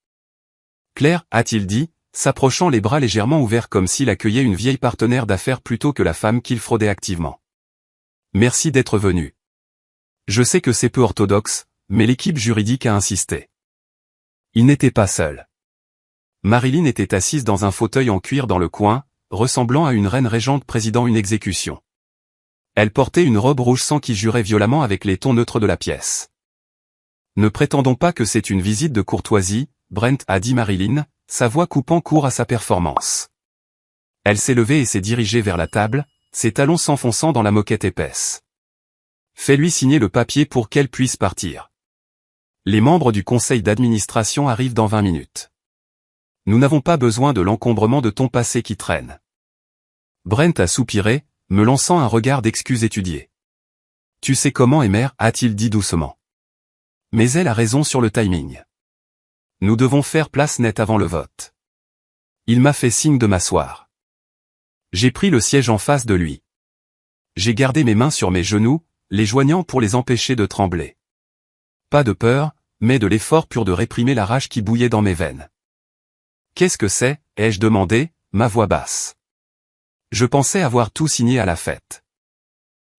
« Claire », a-t-il dit, s'approchant les bras légèrement ouverts comme s'il accueillait une vieille partenaire d'affaires plutôt que la femme qu'il fraudait activement. « Merci d'être venu. Je sais que c'est peu orthodoxe, mais l'équipe juridique a insisté. » Il n'était pas seul. Marilyn était assise dans un fauteuil en cuir dans le coin, ressemblant à une reine régente présidant une exécution. Elle portait une robe rouge sang qui jurait violemment avec les tons neutres de la pièce. Ne prétendons pas que c'est une visite de courtoisie, Brent, a dit Marilyn, sa voix coupant court à sa performance. Elle s'est levée et s'est dirigée vers la table, ses talons s'enfonçant dans la moquette épaisse. Fais-lui signer le papier pour qu'elle puisse partir. Les membres du conseil d'administration arrivent dans 20 minutes. Nous n'avons pas besoin de l'encombrement de ton passé qui traîne. Brent a soupiré, me lançant un regard d'excuse étudiée. Tu sais comment Emer, a-t-il dit doucement. Mais elle a raison sur le timing. Nous devons faire place nette avant le vote. Il m'a fait signe de m'asseoir. J'ai pris le siège en face de lui. J'ai gardé mes mains sur mes genoux, les joignant pour les empêcher de trembler. Pas de peur, mais de l'effort pur de réprimer la rage qui bouillait dans mes veines. Qu'est-ce que c'est, ai-je demandé, ma voix basse. Je pensais avoir tout signé à la fête.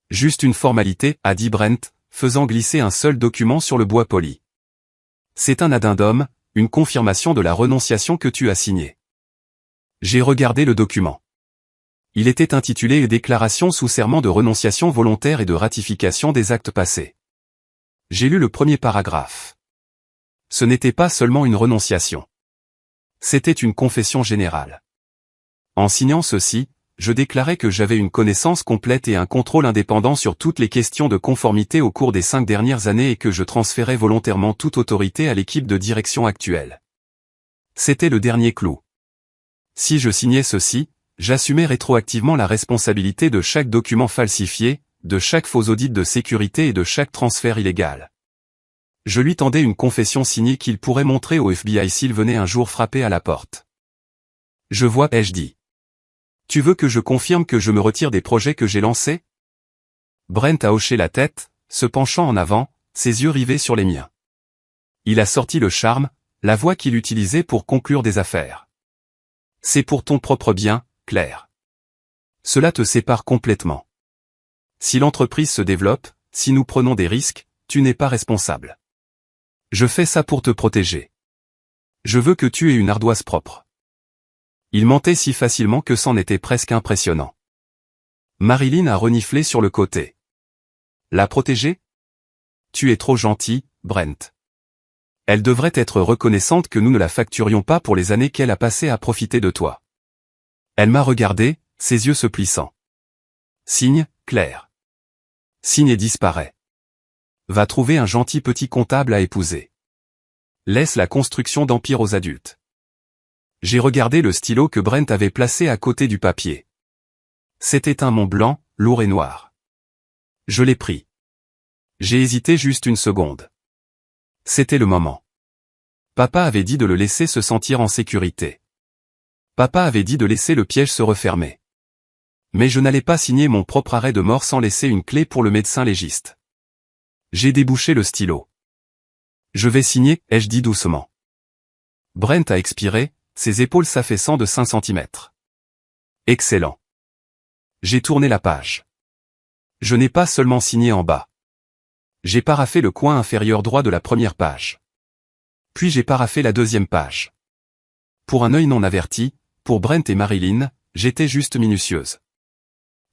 Juste une formalité, a dit Brent, faisant glisser un seul document sur le bois poli. C'est un addendum, une confirmation de la renonciation que tu as signée. J'ai regardé le document. Il était intitulé « Déclaration sous serment de renonciation volontaire et de ratification des actes passés ». J'ai lu le premier paragraphe. Ce n'était pas seulement une renonciation. C'était une confession générale. En signant ceci, je déclarais que j'avais une connaissance complète et un contrôle indépendant sur toutes les questions de conformité au cours des 5 dernières années et que je transférais volontairement toute autorité à l'équipe de direction actuelle. C'était le dernier clou. Si je signais ceci, j'assumais rétroactivement la responsabilité de chaque document falsifié, de chaque faux audit de sécurité et de chaque transfert illégal. Je lui tendais une confession signée qu'il pourrait montrer au FBI s'il venait un jour frapper à la porte. Je vois, ai-je dit. Tu veux que je confirme que je me retire des projets que j'ai lancés? Brent a hoché la tête, se penchant en avant, ses yeux rivés sur les miens. Il a sorti le charme, la voix qu'il utilisait pour conclure des affaires. C'est pour ton propre bien, Claire. Cela te sépare complètement. Si l'entreprise se développe, si nous prenons des risques, tu n'es pas responsable. Je fais ça pour te protéger. Je veux que tu aies une ardoise propre. Il mentait si facilement que c'en était presque impressionnant. Marilyn a reniflé sur le côté. La protéger? Tu es trop gentil, Brent. Elle devrait être reconnaissante que nous ne la facturions pas pour les années qu'elle a passées à profiter de toi. Elle m'a regardé, ses yeux se plissant. Signe, Claire. Signe et disparaît. Va trouver un gentil petit comptable à épouser. Laisse la construction d'empire aux adultes. J'ai regardé le stylo que Brent avait placé à côté du papier. C'était un mont blanc, lourd et noir. Je l'ai pris. J'ai hésité juste une seconde. C'était le moment. Papa avait dit de le laisser se sentir en sécurité. Papa avait dit de laisser le piège se refermer. Mais je n'allais pas signer mon propre arrêt de mort sans laisser une clé pour le médecin légiste. J'ai débouché le stylo. Je vais signer, ai-je dit doucement. Brent a expiré, ses épaules s'affaissant de 5 centimètres. Excellent. J'ai tourné la page. Je n'ai pas seulement signé en bas. J'ai paraffé le coin inférieur droit de la première page. Puis j'ai paraffé la deuxième page. Pour un œil non averti, pour Brent et Marilyn, j'étais juste minutieuse.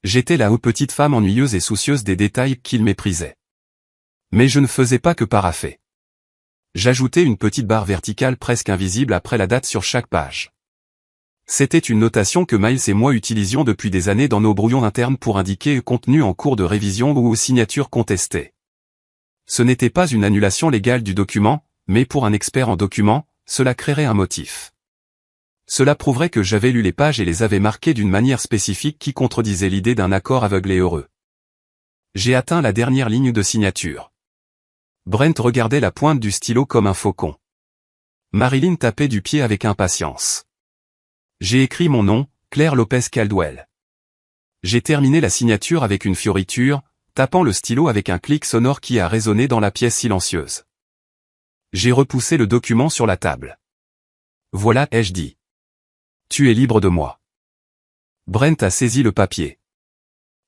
J'étais la petite femme ennuyeuse et soucieuse des détails qu'ils méprisaient. Mais je ne faisais pas que paraffer. J'ajoutais une petite barre verticale presque invisible après la date sur chaque page. C'était une notation que Miles et moi utilisions depuis des années dans nos brouillons internes pour indiquer contenu en cours de révision ou signature contestée. Ce n'était pas une annulation légale du document, mais pour un expert en documents, cela créerait un motif. Cela prouverait que j'avais lu les pages et les avais marquées d'une manière spécifique qui contredisait l'idée d'un accord aveugle et heureux. J'ai atteint la dernière ligne de signature. Brent regardait la pointe du stylo comme un faucon. Marilyn tapait du pied avec impatience. J'ai écrit mon nom, Claire Lopez Caldwell. J'ai terminé la signature avec une fioriture, tapant le stylo avec un clic sonore qui a résonné dans la pièce silencieuse. J'ai repoussé le document sur la table. Voilà, ai-je dit. Tu es libre de moi. Brent a saisi le papier.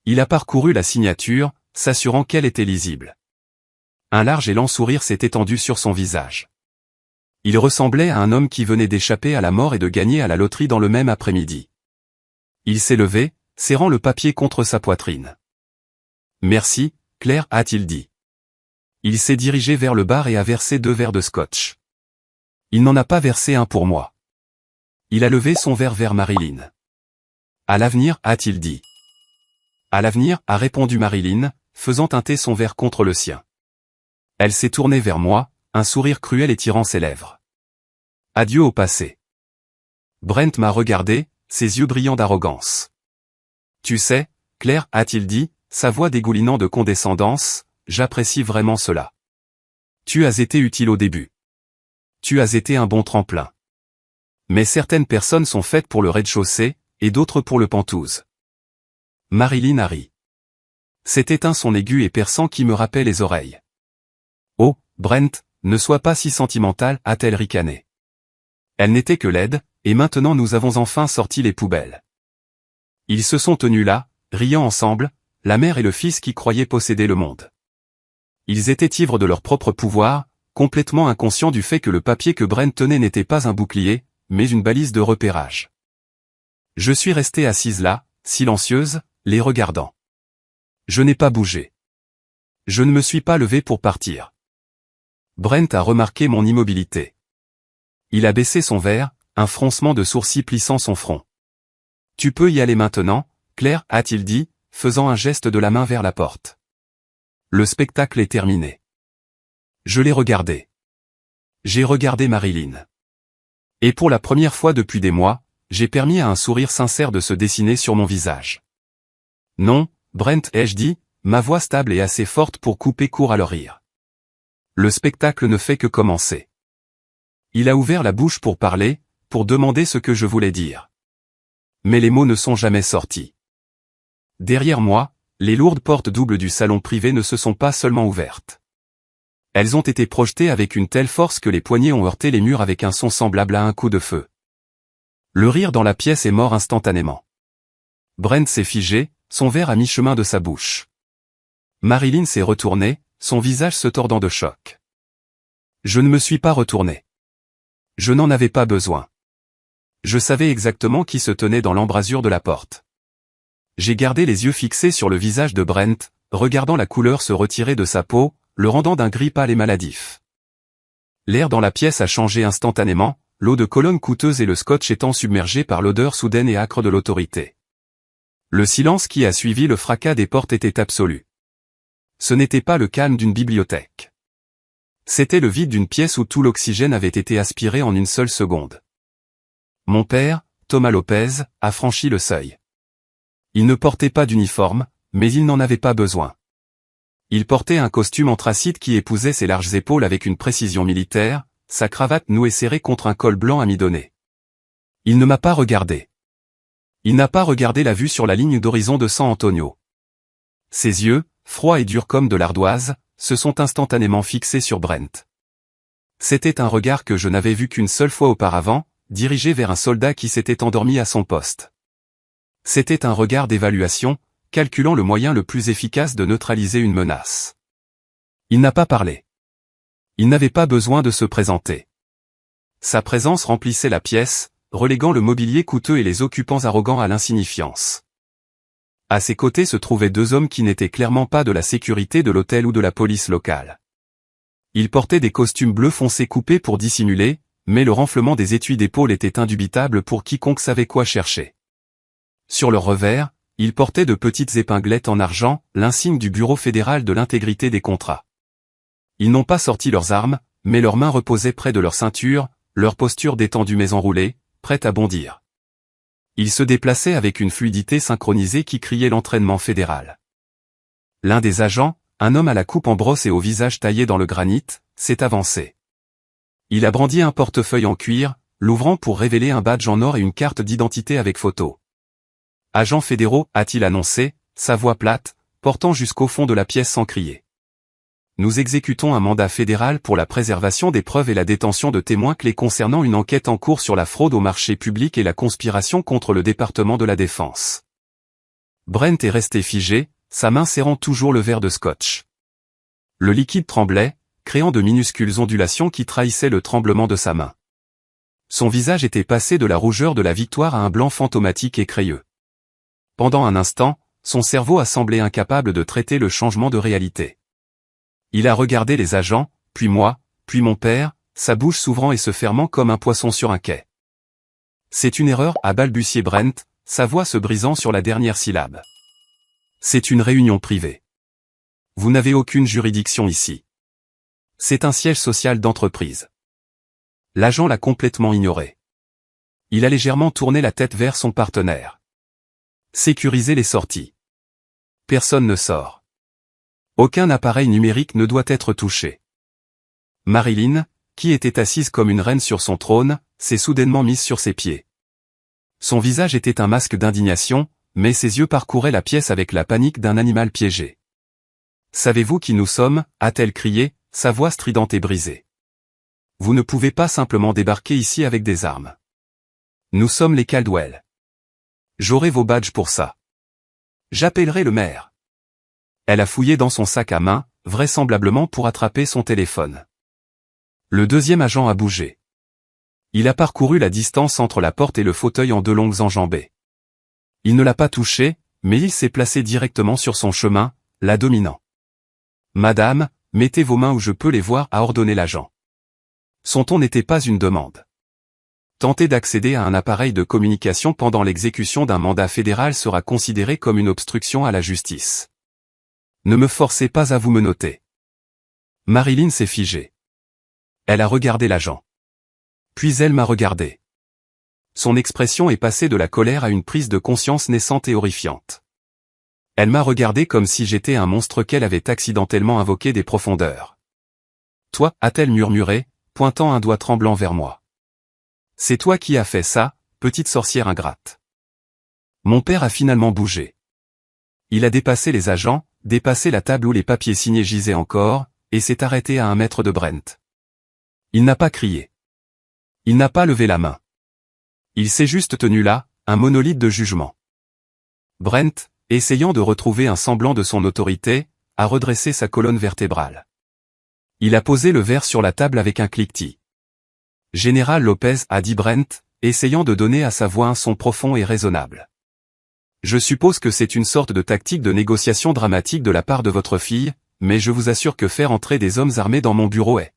Il a parcouru la signature, s'assurant qu'elle était lisible. Un large et lent sourire s'est étendu sur son visage. Il ressemblait à un homme qui venait d'échapper à la mort et de gagner à la loterie dans le même après-midi. Il s'est levé, serrant le papier contre sa poitrine. Merci, Claire, a-t-il dit. Il s'est dirigé vers le bar et a versé 2 verres de scotch. Il n'en a pas versé un pour moi. Il a levé son verre vers Marilyn. À l'avenir, a-t-il dit. À l'avenir, a répondu Marilyn, faisant teinter son verre contre le sien. Elle s'est tournée vers moi, un sourire cruel étirant ses lèvres. Adieu au passé. Brent m'a regardé, ses yeux brillants d'arrogance. Tu sais, Claire, a-t-il dit, sa voix dégoulinant de condescendance, j'apprécie vraiment cela. Tu as été utile au début. Tu as été un bon tremplin. Mais certaines personnes sont faites pour le rez-de-chaussée, et d'autres pour le penthouse. Marilyn a ri. C'était un son aigu et perçant qui me râpait les oreilles. Oh, Brent, ne sois pas si sentimental, a-t-elle ricané. Elle n'était que laide, et maintenant nous avons enfin sorti les poubelles. Ils se sont tenus là, riant ensemble, la mère et le fils qui croyaient posséder le monde. Ils étaient ivres de leur propre pouvoir, complètement inconscients du fait que le papier que Brent tenait n'était pas un bouclier, mais une balise de repérage. Je suis restée assise là, silencieuse, les regardant. Je n'ai pas bougé. Je ne me suis pas levée pour partir. Brent a remarqué mon immobilité. Il a baissé son verre, un froncement de sourcils plissant son front. Tu peux y aller maintenant, Claire, a-t-il dit, faisant un geste de la main vers la porte. Le spectacle est terminé. Je l'ai regardé. J'ai regardé Marilyn. Et pour la première fois depuis des mois, j'ai permis à un sourire sincère de se dessiner sur mon visage. Non, Brent, ai-je dit, ma voix stable et assez forte pour couper court à leur rire. Le spectacle ne fait que commencer. Il a ouvert la bouche pour parler, pour demander ce que je voulais dire. Mais les mots ne sont jamais sortis. Derrière moi, les lourdes portes doubles du salon privé ne se sont pas seulement ouvertes. Elles ont été projetées avec une telle force que les poignées ont heurté les murs avec un son semblable à un coup de feu. Le rire dans la pièce est mort instantanément. Brent s'est figé, son verre à mi-chemin de sa bouche. Marilyn s'est retournée, son visage se tordant de choc. Je ne me suis pas retourné. Je n'en avais pas besoin. Je savais exactement qui se tenait dans l'embrasure de la porte. J'ai gardé les yeux fixés sur le visage de Brent, regardant la couleur se retirer de sa peau, le rendant d'un gris pâle et maladif. L'air dans la pièce a changé instantanément, l'eau de Cologne coûteuse et le scotch étant submergés par l'odeur soudaine et âcre de l'autorité. Le silence qui a suivi le fracas des portes était absolu. Ce n'était pas le calme d'une bibliothèque. C'était le vide d'une pièce où tout l'oxygène avait été aspiré en une seule seconde. Mon père, Thomas Lopez, a franchi le seuil. Il ne portait pas d'uniforme, mais il n'en avait pas besoin. Il portait un costume anthracite qui épousait ses larges épaules avec une précision militaire, sa cravate nouée serrée contre un col blanc amidonné. Il ne m'a pas regardé. Il n'a pas regardé la vue sur la ligne d'horizon de San Antonio. Ses yeux, froids et durs comme de l'ardoise, se sont instantanément fixés sur Brent. C'était un regard que je n'avais vu qu'une seule fois auparavant, dirigé vers un soldat qui s'était endormi à son poste. C'était un regard d'évaluation, calculant le moyen le plus efficace de neutraliser une menace. Il n'a pas parlé. Il n'avait pas besoin de se présenter. Sa présence remplissait la pièce, reléguant le mobilier coûteux et les occupants arrogants à l'insignifiance. À ses côtés se trouvaient 2 hommes qui n'étaient clairement pas de la sécurité de l'hôtel ou de la police locale. Ils portaient des costumes bleu foncé coupés pour dissimuler, mais le renflement des étuis d'épaule était indubitable pour quiconque savait quoi chercher. Sur leur revers, ils portaient de petites épinglettes en argent, l'insigne du Bureau fédéral de l'intégrité des contrats. Ils n'ont pas sorti leurs armes, mais leurs mains reposaient près de leur ceinture, leur posture détendue mais enroulée, prête à bondir. Ils se déplaçaient avec une fluidité synchronisée qui criait l'entraînement fédéral. L'un des agents, un homme à la coupe en brosse et au visage taillé dans le granit, s'est avancé. Il a brandi un portefeuille en cuir, l'ouvrant pour révéler un badge en or et une carte d'identité avec photo. « Agents fédéraux », a-t-il annoncé, sa voix plate, portant jusqu'au fond de la pièce sans crier. Nous exécutons un mandat fédéral pour la préservation des preuves et la détention de témoins clés concernant une enquête en cours sur la fraude au marché public et la conspiration contre le département de la Défense. Brent est resté figé, sa main serrant toujours le verre de scotch. Le liquide tremblait, créant de minuscules ondulations qui trahissaient le tremblement de sa main. Son visage était passé de la rougeur de la victoire à un blanc fantomatique et crayeux. Pendant un instant, son cerveau a semblé incapable de traiter le changement de réalité. Il a regardé les agents, puis moi, puis mon père, sa bouche s'ouvrant et se fermant comme un poisson sur un quai. C'est une erreur, a balbutié Brent, sa voix se brisant sur la dernière syllabe. C'est une réunion privée. Vous n'avez aucune juridiction ici. C'est un siège social d'entreprise. L'agent l'a complètement ignoré. Il a légèrement tourné la tête vers son partenaire. Sécuriser les sorties. Personne ne sort. Aucun appareil numérique ne doit être touché. Marilyn, qui était assise comme une reine sur son trône, s'est soudainement mise sur ses pieds. Son visage était un masque d'indignation, mais ses yeux parcouraient la pièce avec la panique d'un animal piégé. « Savez-vous qui nous sommes » a-t-elle crié, sa voix stridente et brisée. « Vous ne pouvez pas simplement débarquer ici avec des armes. Nous sommes les Caldwell. J'aurai vos badges pour ça. J'appellerai le maire. » Elle a fouillé dans son sac à main, vraisemblablement pour attraper son téléphone. Le deuxième agent a bougé. Il a parcouru la distance entre la porte et le fauteuil en 2 longues enjambées. Il ne l'a pas touché, mais il s'est placé directement sur son chemin, la dominant. « Madame, mettez vos mains où je peux les voir » a ordonné l'agent. Son ton n'était pas une demande. Tenter d'accéder à un appareil de communication pendant l'exécution d'un mandat fédéral sera considéré comme une obstruction à la justice. Ne me forcez pas à vous menotter. Marilyn s'est figée. Elle a regardé l'agent. Puis elle m'a regardé. Son expression est passée de la colère à une prise de conscience naissante et horrifiante. Elle m'a regardé comme si j'étais un monstre qu'elle avait accidentellement invoqué des profondeurs. « Toi » a-t-elle murmuré, pointant un doigt tremblant vers moi. « C'est toi qui as fait ça, petite sorcière ingrate. » Mon père a finalement bougé. Il a dépassé les agents, dépassé la table où les papiers signés gisaient encore, et s'est arrêté à 1 mètre de Brent. Il n'a pas crié. Il n'a pas levé la main. Il s'est juste tenu là, un monolithe de jugement. Brent, essayant de retrouver un semblant de son autorité, a redressé sa colonne vertébrale. Il a posé le verre sur la table avec un cliquetis. « Général Lopez » a dit Brent, essayant de donner à sa voix un son profond et raisonnable. « Je suppose que c'est une sorte de tactique de négociation dramatique de la part de votre fille, mais je vous assure que faire entrer des hommes armés dans mon bureau est... »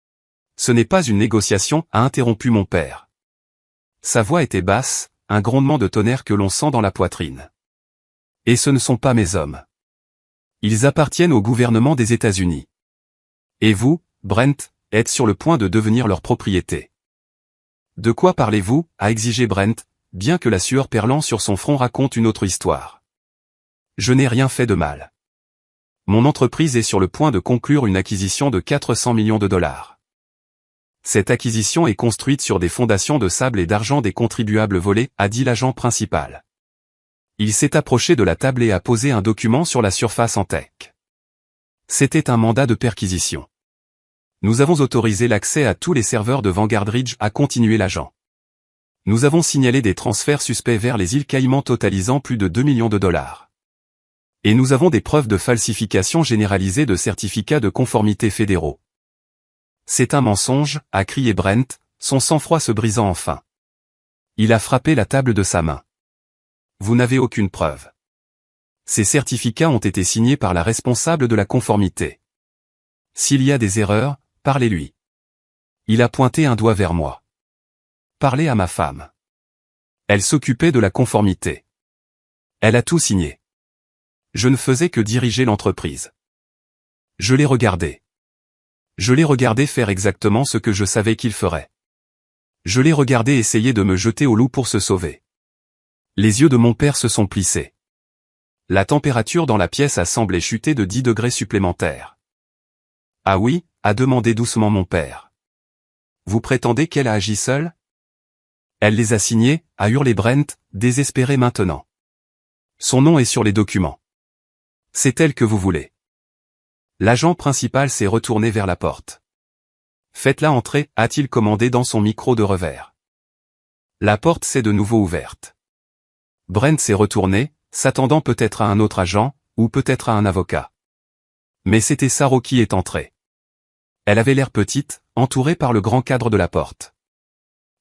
« Ce n'est pas une négociation » a interrompu mon père. Sa voix était basse, un grondement de tonnerre que l'on sent dans la poitrine. « Et ce ne sont pas mes hommes. Ils appartiennent au gouvernement des États-Unis. Et vous, Brent, êtes sur le point de devenir leur propriété. »« De quoi parlez-vous » a exigé Brent, bien que la sueur perlant sur son front raconte une autre histoire. « Je n'ai rien fait de mal. Mon entreprise est sur le point de conclure une acquisition de 400 millions de dollars. Cette acquisition est construite sur des fondations de sable et d'argent des contribuables volés, a dit l'agent principal. Il s'est approché de la table et a posé un document sur la surface en tech. C'était un mandat de perquisition. Nous avons autorisé l'accès à tous les serveurs de Vanguard Ridge, a continué l'agent. Nous avons signalé des transferts suspects vers les îles Caïmans totalisant plus de 2 millions de dollars. Et nous avons des preuves de falsification généralisée de certificats de conformité fédéraux. C'est un mensonge, a crié Brent, son sang-froid se brisant enfin. Il a frappé la table de sa main. Vous n'avez aucune preuve. Ces certificats ont été signés par la responsable de la conformité. S'il y a des erreurs, parlez-lui. Il a pointé un doigt vers moi. Parlez à ma femme. Elle s'occupait de la conformité. Elle a tout signé. Je ne faisais que diriger l'entreprise. Je l'ai regardé. Je l'ai regardé faire exactement ce que je savais qu'il ferait. Je l'ai regardé essayer de me jeter au loup pour se sauver. Les yeux de mon père se sont plissés. La température dans la pièce a semblé chuter de 10 degrés supplémentaires. « Ah oui » a demandé doucement mon père. « Vous prétendez qu'elle a agi seule ?»« Elle les a signés » a hurlé Brent, désespéré maintenant. « Son nom est sur les documents. C'est elle que vous voulez. » L'agent principal s'est retourné vers la porte. « Faites-la entrer » a-t-il commandé dans son micro de revers. La porte s'est de nouveau ouverte. Brent s'est retourné, s'attendant peut-être à un autre agent, ou peut-être à un avocat. Mais c'était Saro qui est entrée. Elle avait l'air petite, entourée par le grand cadre de la porte.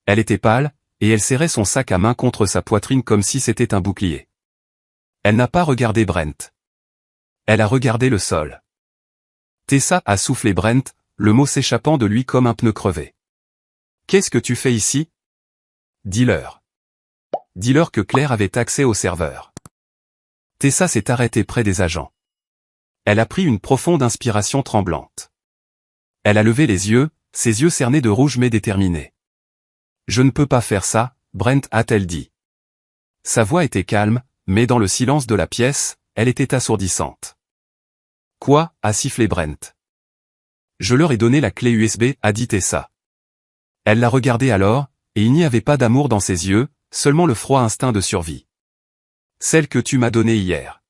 Elle était pâle, et elle serrait son sac à main contre sa poitrine comme si c'était un bouclier. Elle n'a pas regardé Brent. Elle a regardé le sol. Tessa, a soufflé Brent, le mot s'échappant de lui comme un pneu crevé. Qu'est-ce que tu fais ici? Dis-leur. Dis-leur que Claire avait accès au serveur. Tessa s'est arrêtée près des agents. Elle a pris une profonde inspiration tremblante. Elle a levé les yeux, ses yeux cernés de rouge mais déterminés. Je ne peux pas faire ça, Brent, a-t-elle dit. Sa voix était calme, mais dans le silence de la pièce, elle était assourdissante. Quoi, a sifflé Brent. Je leur ai donné la clé USB, a dit Tessa. Elle l'a regardé alors, et il n'y avait pas d'amour dans ses yeux, seulement le froid instinct de survie. Celle que tu m'as donnée hier.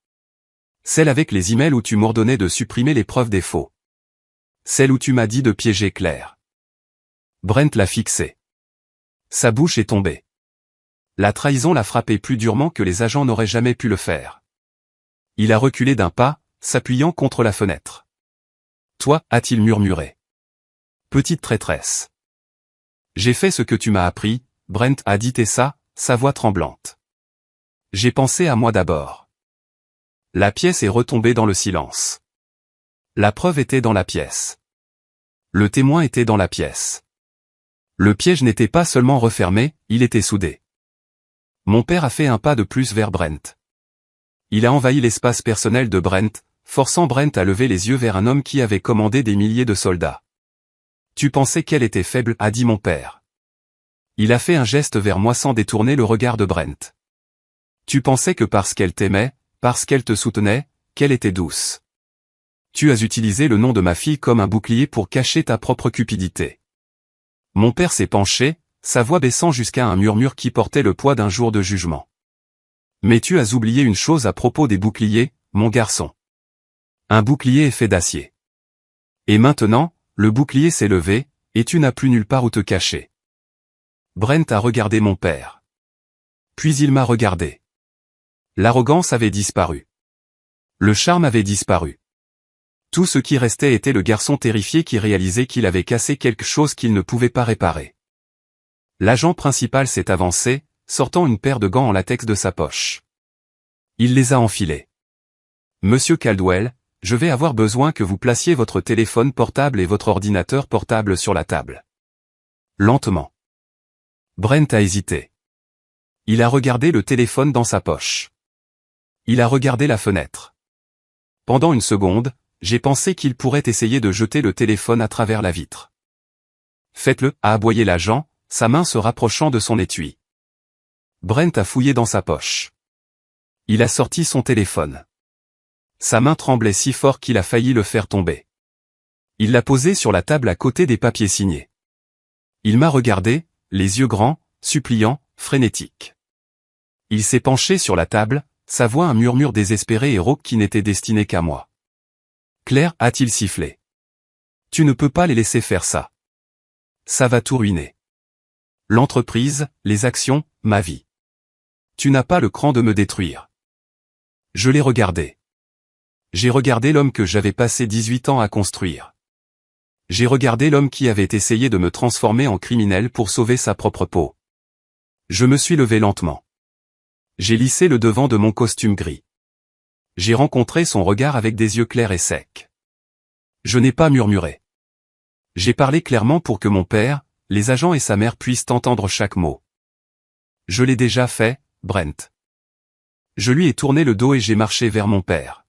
Celle avec les emails où tu m'ordonnais de supprimer les preuves des faux. Celle où tu m'as dit de piéger Claire. Brent l'a fixée. Sa bouche est tombée. La trahison l'a frappé plus durement que les agents n'auraient jamais pu le faire. Il a reculé d'un pas, s'appuyant contre la fenêtre. Toi, a-t-il murmuré. Petite traîtresse. J'ai fait ce que tu m'as appris, Brent, a dit Tessa, sa voix tremblante. J'ai pensé à moi d'abord. La pièce est retombée dans le silence. La preuve était dans la pièce. Le témoin était dans la pièce. Le piège n'était pas seulement refermé, il était soudé. Mon père a fait un pas de plus vers Brent. Il a envahi l'espace personnel de Brent, forçant Brent à lever les yeux vers un homme qui avait commandé des milliers de soldats. Tu pensais qu'elle était faible, a dit mon père. Il a fait un geste vers moi sans détourner le regard de Brent. Tu pensais que parce qu'elle t'aimait, parce qu'elle te soutenait, qu'elle était douce. Tu as utilisé le nom de ma fille comme un bouclier pour cacher ta propre cupidité. Mon père s'est penché, sa voix baissant jusqu'à un murmure qui portait le poids d'un jour de jugement. Mais tu as oublié une chose à propos des boucliers, mon garçon. Un bouclier est fait d'acier. Et maintenant, le bouclier s'est levé, et tu n'as plus nulle part où te cacher. Brent a regardé mon père. Puis il m'a regardé. L'arrogance avait disparu. Le charme avait disparu. Tout ce qui restait était le garçon terrifié qui réalisait qu'il avait cassé quelque chose qu'il ne pouvait pas réparer. L'agent principal s'est avancé, sortant une paire de gants en latex de sa poche. Il les a enfilés. Monsieur Caldwell, je vais avoir besoin que vous placiez votre téléphone portable et votre ordinateur portable sur la table. Lentement. Brent a hésité. Il a regardé le téléphone dans sa poche. Il a regardé la fenêtre. Pendant une seconde, j'ai pensé qu'il pourrait essayer de jeter le téléphone à travers la vitre. Faites-le, a aboyé l'agent, sa main se rapprochant de son étui. Brent a fouillé dans sa poche. Il a sorti son téléphone. Sa main tremblait si fort qu'il a failli le faire tomber. Il l'a posé sur la table à côté des papiers signés. Il m'a regardé, les yeux grands, suppliants, frénétiques. Il s'est penché sur la table, sa voix un murmure désespéré et rauque qui n'était destiné qu'à moi. Claire, a-t-il sifflé. Tu ne peux pas les laisser faire ça. Ça va tout ruiner. L'entreprise, les actions, ma vie. Tu n'as pas le cran de me détruire. Je l'ai regardé. J'ai regardé l'homme que j'avais passé 18 ans à construire. J'ai regardé l'homme qui avait essayé de me transformer en criminel pour sauver sa propre peau. Je me suis levé lentement. J'ai lissé le devant de mon costume gris. J'ai rencontré son regard avec des yeux clairs et secs. Je n'ai pas murmuré. J'ai parlé clairement pour que mon père, les agents et sa mère puissent entendre chaque mot. Je l'ai déjà fait, Brent. Je lui ai tourné le dos et j'ai marché vers mon père.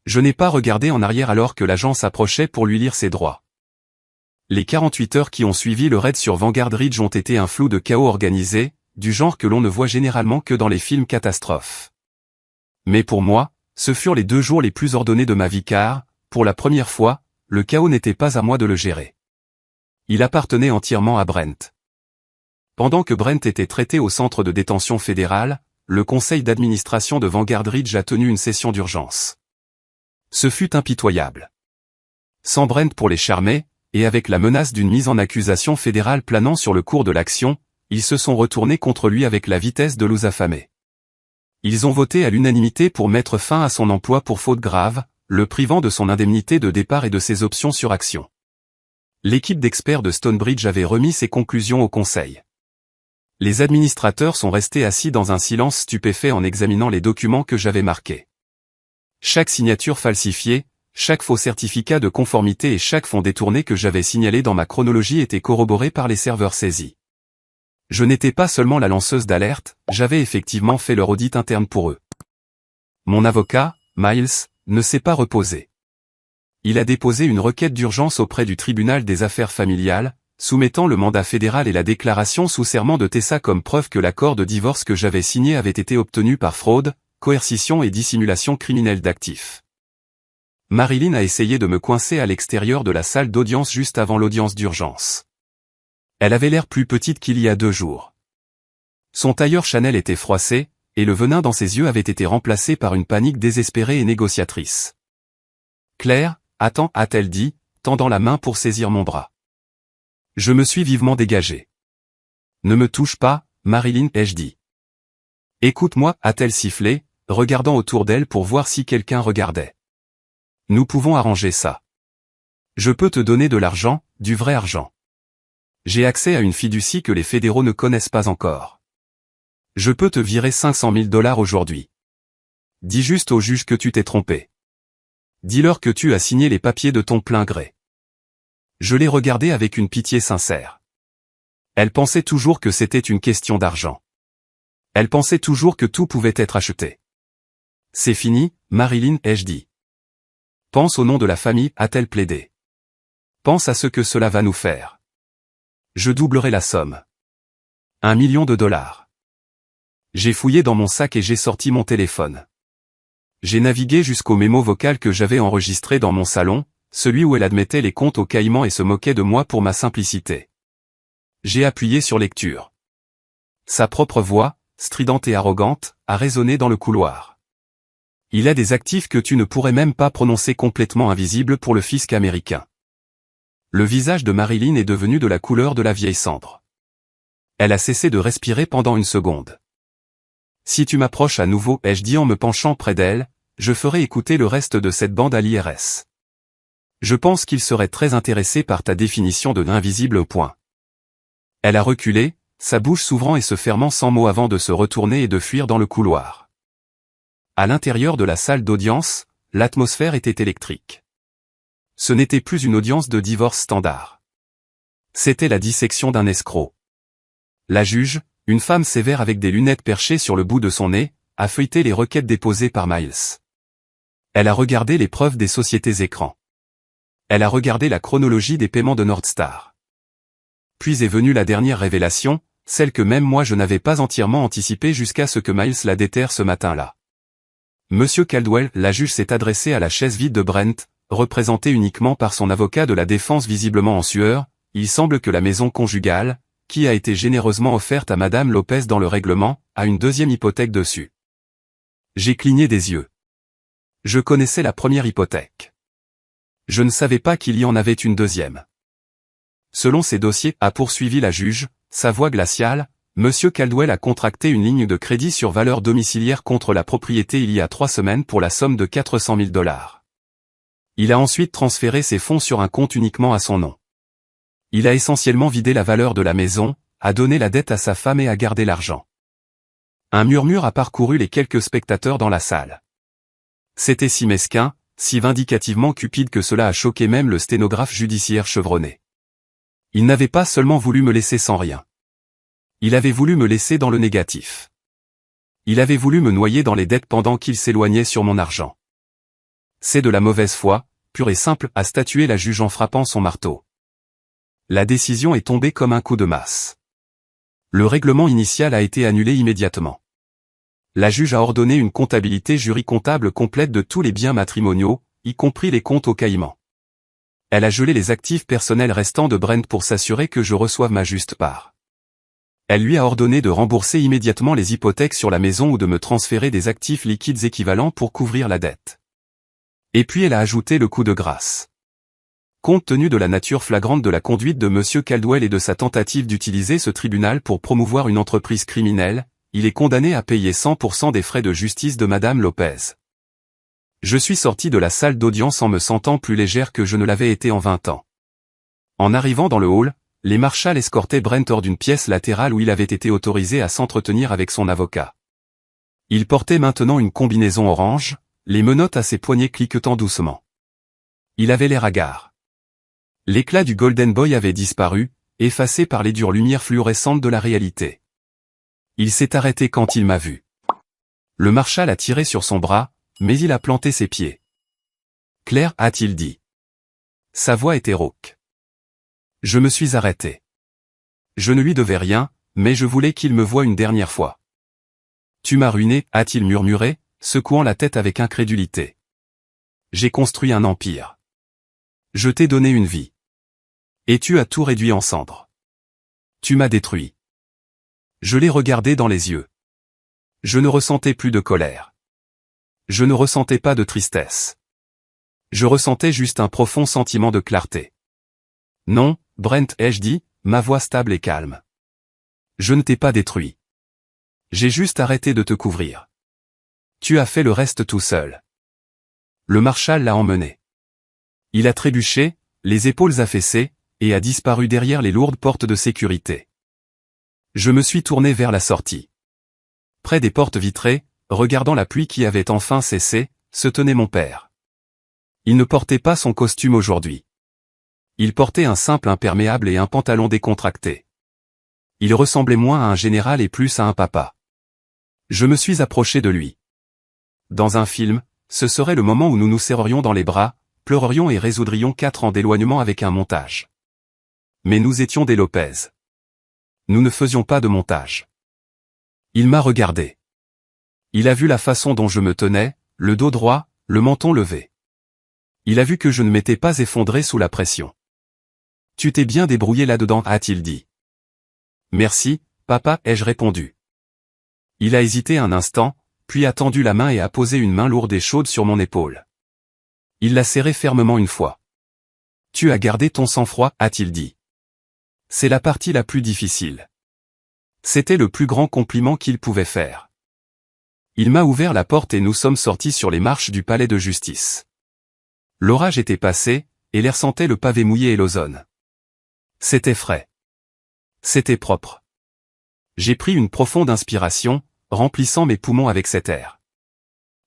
Je n'ai pas regardé en arrière alors que l'agent s'approchait pour lui lire ses droits. Les 48 heures qui ont suivi le raid sur Vanguard Ridge ont été un flou de chaos organisé, du genre que l'on ne voit généralement que dans les films catastrophes. Mais pour moi, ce furent les 2 jours les plus ordonnés de ma vie car, pour la première fois, le chaos n'était pas à moi de le gérer. Il appartenait entièrement à Brent. Pendant que Brent était traité au centre de détention fédéral, le conseil d'administration de Vanguard Ridge a tenu une session d'urgence. Ce fut impitoyable. Sans Brent pour les charmer, et avec la menace d'une mise en accusation fédérale planant sur le cours de l'action, ils se sont retournés contre lui avec la vitesse de loups affamés. Ils ont voté à l'unanimité pour mettre fin à son emploi pour faute grave, le privant de son indemnité de départ et de ses options sur action. L'équipe d'experts de Stonebridge avait remis ses conclusions au conseil. Les administrateurs sont restés assis dans un silence stupéfait en examinant les documents que j'avais marqués. Chaque signature falsifiée, chaque faux certificat de conformité et chaque fonds détourné que j'avais signalé dans ma chronologie était corroboré par les serveurs saisis. Je n'étais pas seulement la lanceuse d'alerte, j'avais effectivement fait leur audit interne pour eux. Mon avocat, Miles, ne s'est pas reposé. Il a déposé une requête d'urgence auprès du tribunal des affaires familiales, soumettant le mandat fédéral et la déclaration sous serment de Tessa comme preuve que l'accord de divorce que j'avais signé avait été obtenu par fraude, coercition et dissimulation criminelle d'actifs. Marilyn a essayé de me coincer à l'extérieur de la salle d'audience juste avant l'audience d'urgence. Elle avait l'air plus petite qu'il y a 2 jours. Son tailleur Chanel était froissé, et le venin dans ses yeux avait été remplacé par une panique désespérée et négociatrice. « Claire, attends » a-t-elle dit, tendant la main pour saisir mon bras. Je me suis vivement dégagé. « Ne me touche pas, Marilyn » ai-je dit. « Écoute-moi » a-t-elle sifflé, regardant autour d'elle pour voir si quelqu'un regardait. « Nous pouvons arranger ça. Je peux te donner de l'argent, du vrai argent. J'ai accès à une fiducie que les fédéraux ne connaissent pas encore. Je peux te virer 500 000 $ aujourd'hui. Dis juste au juge que tu t'es trompé. Dis-leur que tu as signé les papiers de ton plein gré. » Je l'ai regardée avec une pitié sincère. Elle pensait toujours que c'était une question d'argent. Elle pensait toujours que tout pouvait être acheté. « C'est fini, Marilyn » ai-je dit. « Pense au nom de la famille » a-t-elle plaidé. « Pense à ce que cela va nous faire. Je doublerai la somme. 1 million de $. J'ai fouillé dans mon sac et j'ai sorti mon téléphone. J'ai navigué jusqu'au mémo vocal que j'avais enregistré dans mon salon, celui où elle admettait les comptes aux Caïmans et se moquait de moi pour ma simplicité. J'ai appuyé sur lecture. Sa propre voix, stridente et arrogante, a résonné dans le couloir. Il a des actifs que tu ne pourrais même pas prononcer complètement invisibles pour le fisc américain. Le visage de Marilyn est devenu de la couleur de la vieille cendre. Elle a cessé de respirer pendant une seconde. Si tu m'approches à nouveau, ai-je dit en me penchant près d'elle, je ferai écouter le reste de cette bande à l'IRS. Je pense qu'il serait très intéressé par ta définition de l'invisible au point. Elle a reculé, sa bouche s'ouvrant et se fermant sans mot avant de se retourner et de fuir dans le couloir. À l'intérieur de la salle d'audience, l'atmosphère était électrique. Ce n'était plus une audience de divorce standard. C'était la dissection d'un escroc. La juge, une femme sévère avec des lunettes perchées sur le bout de son nez, a feuilleté les requêtes déposées par Miles. Elle a regardé les preuves des sociétés écrans. Elle a regardé la chronologie des paiements de Nordstar. Puis est venue la dernière révélation, celle que même moi je n'avais pas entièrement anticipée jusqu'à ce que Miles la déterre ce matin-là. Monsieur Caldwell, la juge s'est adressée à la chaise vide de Brent, représentée uniquement par son avocat de la défense visiblement en sueur. Il semble que la maison conjugale, qui a été généreusement offerte à Madame Lopez dans le règlement, a une deuxième hypothèque dessus. J'ai cligné des yeux. Je connaissais la première hypothèque. Je ne savais pas qu'il y en avait une deuxième. Selon ces dossiers, a poursuivi la juge, sa voix glaciale, Monsieur Caldwell a contracté une ligne de crédit sur valeur domiciliaire contre la propriété il y a 3 semaines pour la somme de 400 000 $. Il a ensuite transféré ses fonds sur un compte uniquement à son nom. Il a essentiellement vidé la valeur de la maison, a donné la dette à sa femme et a gardé l'argent. Un murmure a parcouru les quelques spectateurs dans la salle. C'était si mesquin, si vindicativement cupide que cela a choqué même le sténographe judiciaire chevronné. Il n'avait pas seulement voulu me laisser sans rien. Il avait voulu me laisser dans le négatif. Il avait voulu me noyer dans les dettes pendant qu'il s'éloignait sur mon argent. C'est de la mauvaise foi, pure et simple, a statué la juge en frappant son marteau. La décision est tombée comme un coup de masse. Le règlement initial a été annulé immédiatement. La juge a ordonné une comptabilité juricomptable complète de tous les biens matrimoniaux, y compris les comptes aux Caïmans. Elle a gelé les actifs personnels restants de Brent pour s'assurer que je reçoive ma juste part. Elle lui a ordonné de rembourser immédiatement les hypothèques sur la maison ou de me transférer des actifs liquides équivalents pour couvrir la dette. Et puis elle a ajouté le coup de grâce. Compte tenu de la nature flagrante de la conduite de Monsieur Caldwell et de sa tentative d'utiliser ce tribunal pour promouvoir une entreprise criminelle, il est condamné à payer 100% des frais de justice de Madame Lopez. Je suis sorti de la salle d'audience en me sentant plus légère que je ne l'avais été en 20 ans. En arrivant dans le hall, les marshals escortaient Brent hors d'une pièce latérale où il avait été autorisé à s'entretenir avec son avocat. Il portait maintenant une combinaison orange, les menottes à ses poignets cliquetant doucement. Il avait l'air hagard. L'éclat du Golden Boy avait disparu, effacé par les dures lumières fluorescentes de la réalité. Il s'est arrêté quand il m'a vu. Le marshal a tiré sur son bras, mais il a planté ses pieds. « Claire, a-t-il dit. » Sa voix était rauque. Je me suis arrêté. Je ne lui devais rien, mais je voulais qu'il me voie une dernière fois. « Tu m'as ruiné, a-t-il murmuré, secouant la tête avec incrédulité. J'ai construit un empire. Je t'ai donné une vie. Et tu as tout réduit en cendres. Tu m'as détruit. Je l'ai regardé dans les yeux. Je ne ressentais plus de colère. Je ne ressentais pas de tristesse. Je ressentais juste un profond sentiment de clarté. Non, Brent, ai-je dit, ma voix stable et calme. Je ne t'ai pas détruit. J'ai juste arrêté de te couvrir. Tu as fait le reste tout seul. Le marshal l'a emmené. Il a trébuché, les épaules affaissées, et a disparu derrière les lourdes portes de sécurité. Je me suis tourné vers la sortie. Près des portes vitrées, regardant la pluie qui avait enfin cessé, se tenait mon père. Il ne portait pas son costume aujourd'hui. Il portait un simple imperméable et un pantalon décontracté. Il ressemblait moins à un général et plus à un papa. Je me suis approché de lui. Dans un film, ce serait le moment où nous nous serrerions dans les bras, pleurerions et résoudrions 4 ans d'éloignement avec un montage. Mais nous étions des Lopez. Nous ne faisions pas de montage. Il m'a regardé. Il a vu la façon dont je me tenais, le dos droit, le menton levé. Il a vu que je ne m'étais pas effondré sous la pression. « Tu t'es bien débrouillé là-dedans, a-t-il dit. »« Merci, papa, ai-je répondu. » Il a hésité un instant, puis a tendu la main et a posé une main lourde et chaude sur mon épaule. Il l'a serrée fermement une fois. « Tu as gardé ton sang-froid, a-t-il dit. » C'est la partie la plus difficile. C'était le plus grand compliment qu'il pouvait faire. Il m'a ouvert la porte et nous sommes sortis sur les marches du palais de justice. L'orage était passé, et l'air sentait le pavé mouillé et l'ozone. C'était frais. C'était propre. J'ai pris une profonde inspiration, remplissant mes poumons avec cet air.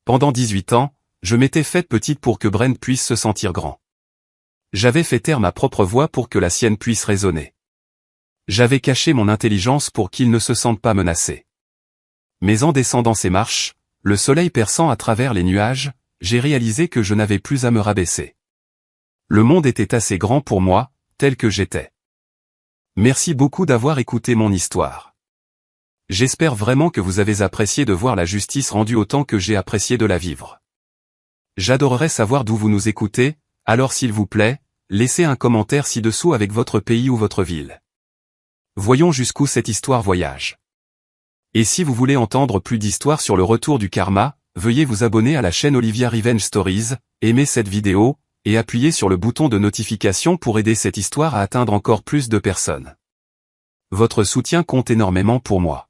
Pendant 18 ans, je m'étais faite petite pour que Brent puisse se sentir grand. J'avais fait taire ma propre voix pour que la sienne puisse résonner. J'avais caché mon intelligence pour qu'il ne se sente pas menacé. Mais en descendant ces marches, le soleil perçant à travers les nuages, j'ai réalisé que je n'avais plus à me rabaisser. Le monde était assez grand pour moi, tel que j'étais. Merci beaucoup d'avoir écouté mon histoire. J'espère vraiment que vous avez apprécié de voir la justice rendue autant que j'ai apprécié de la vivre. J'adorerais savoir d'où vous nous écoutez, alors s'il vous plaît, laissez un commentaire ci-dessous avec votre pays ou votre ville. Voyons jusqu'où cette histoire voyage. Et si vous voulez entendre plus d'histoires sur le retour du karma, veuillez vous abonner à la chaîne Olivia Revenge Stories, aimer cette vidéo, et appuyer sur le bouton de notification pour aider cette histoire à atteindre encore plus de personnes. Votre soutien compte énormément pour moi.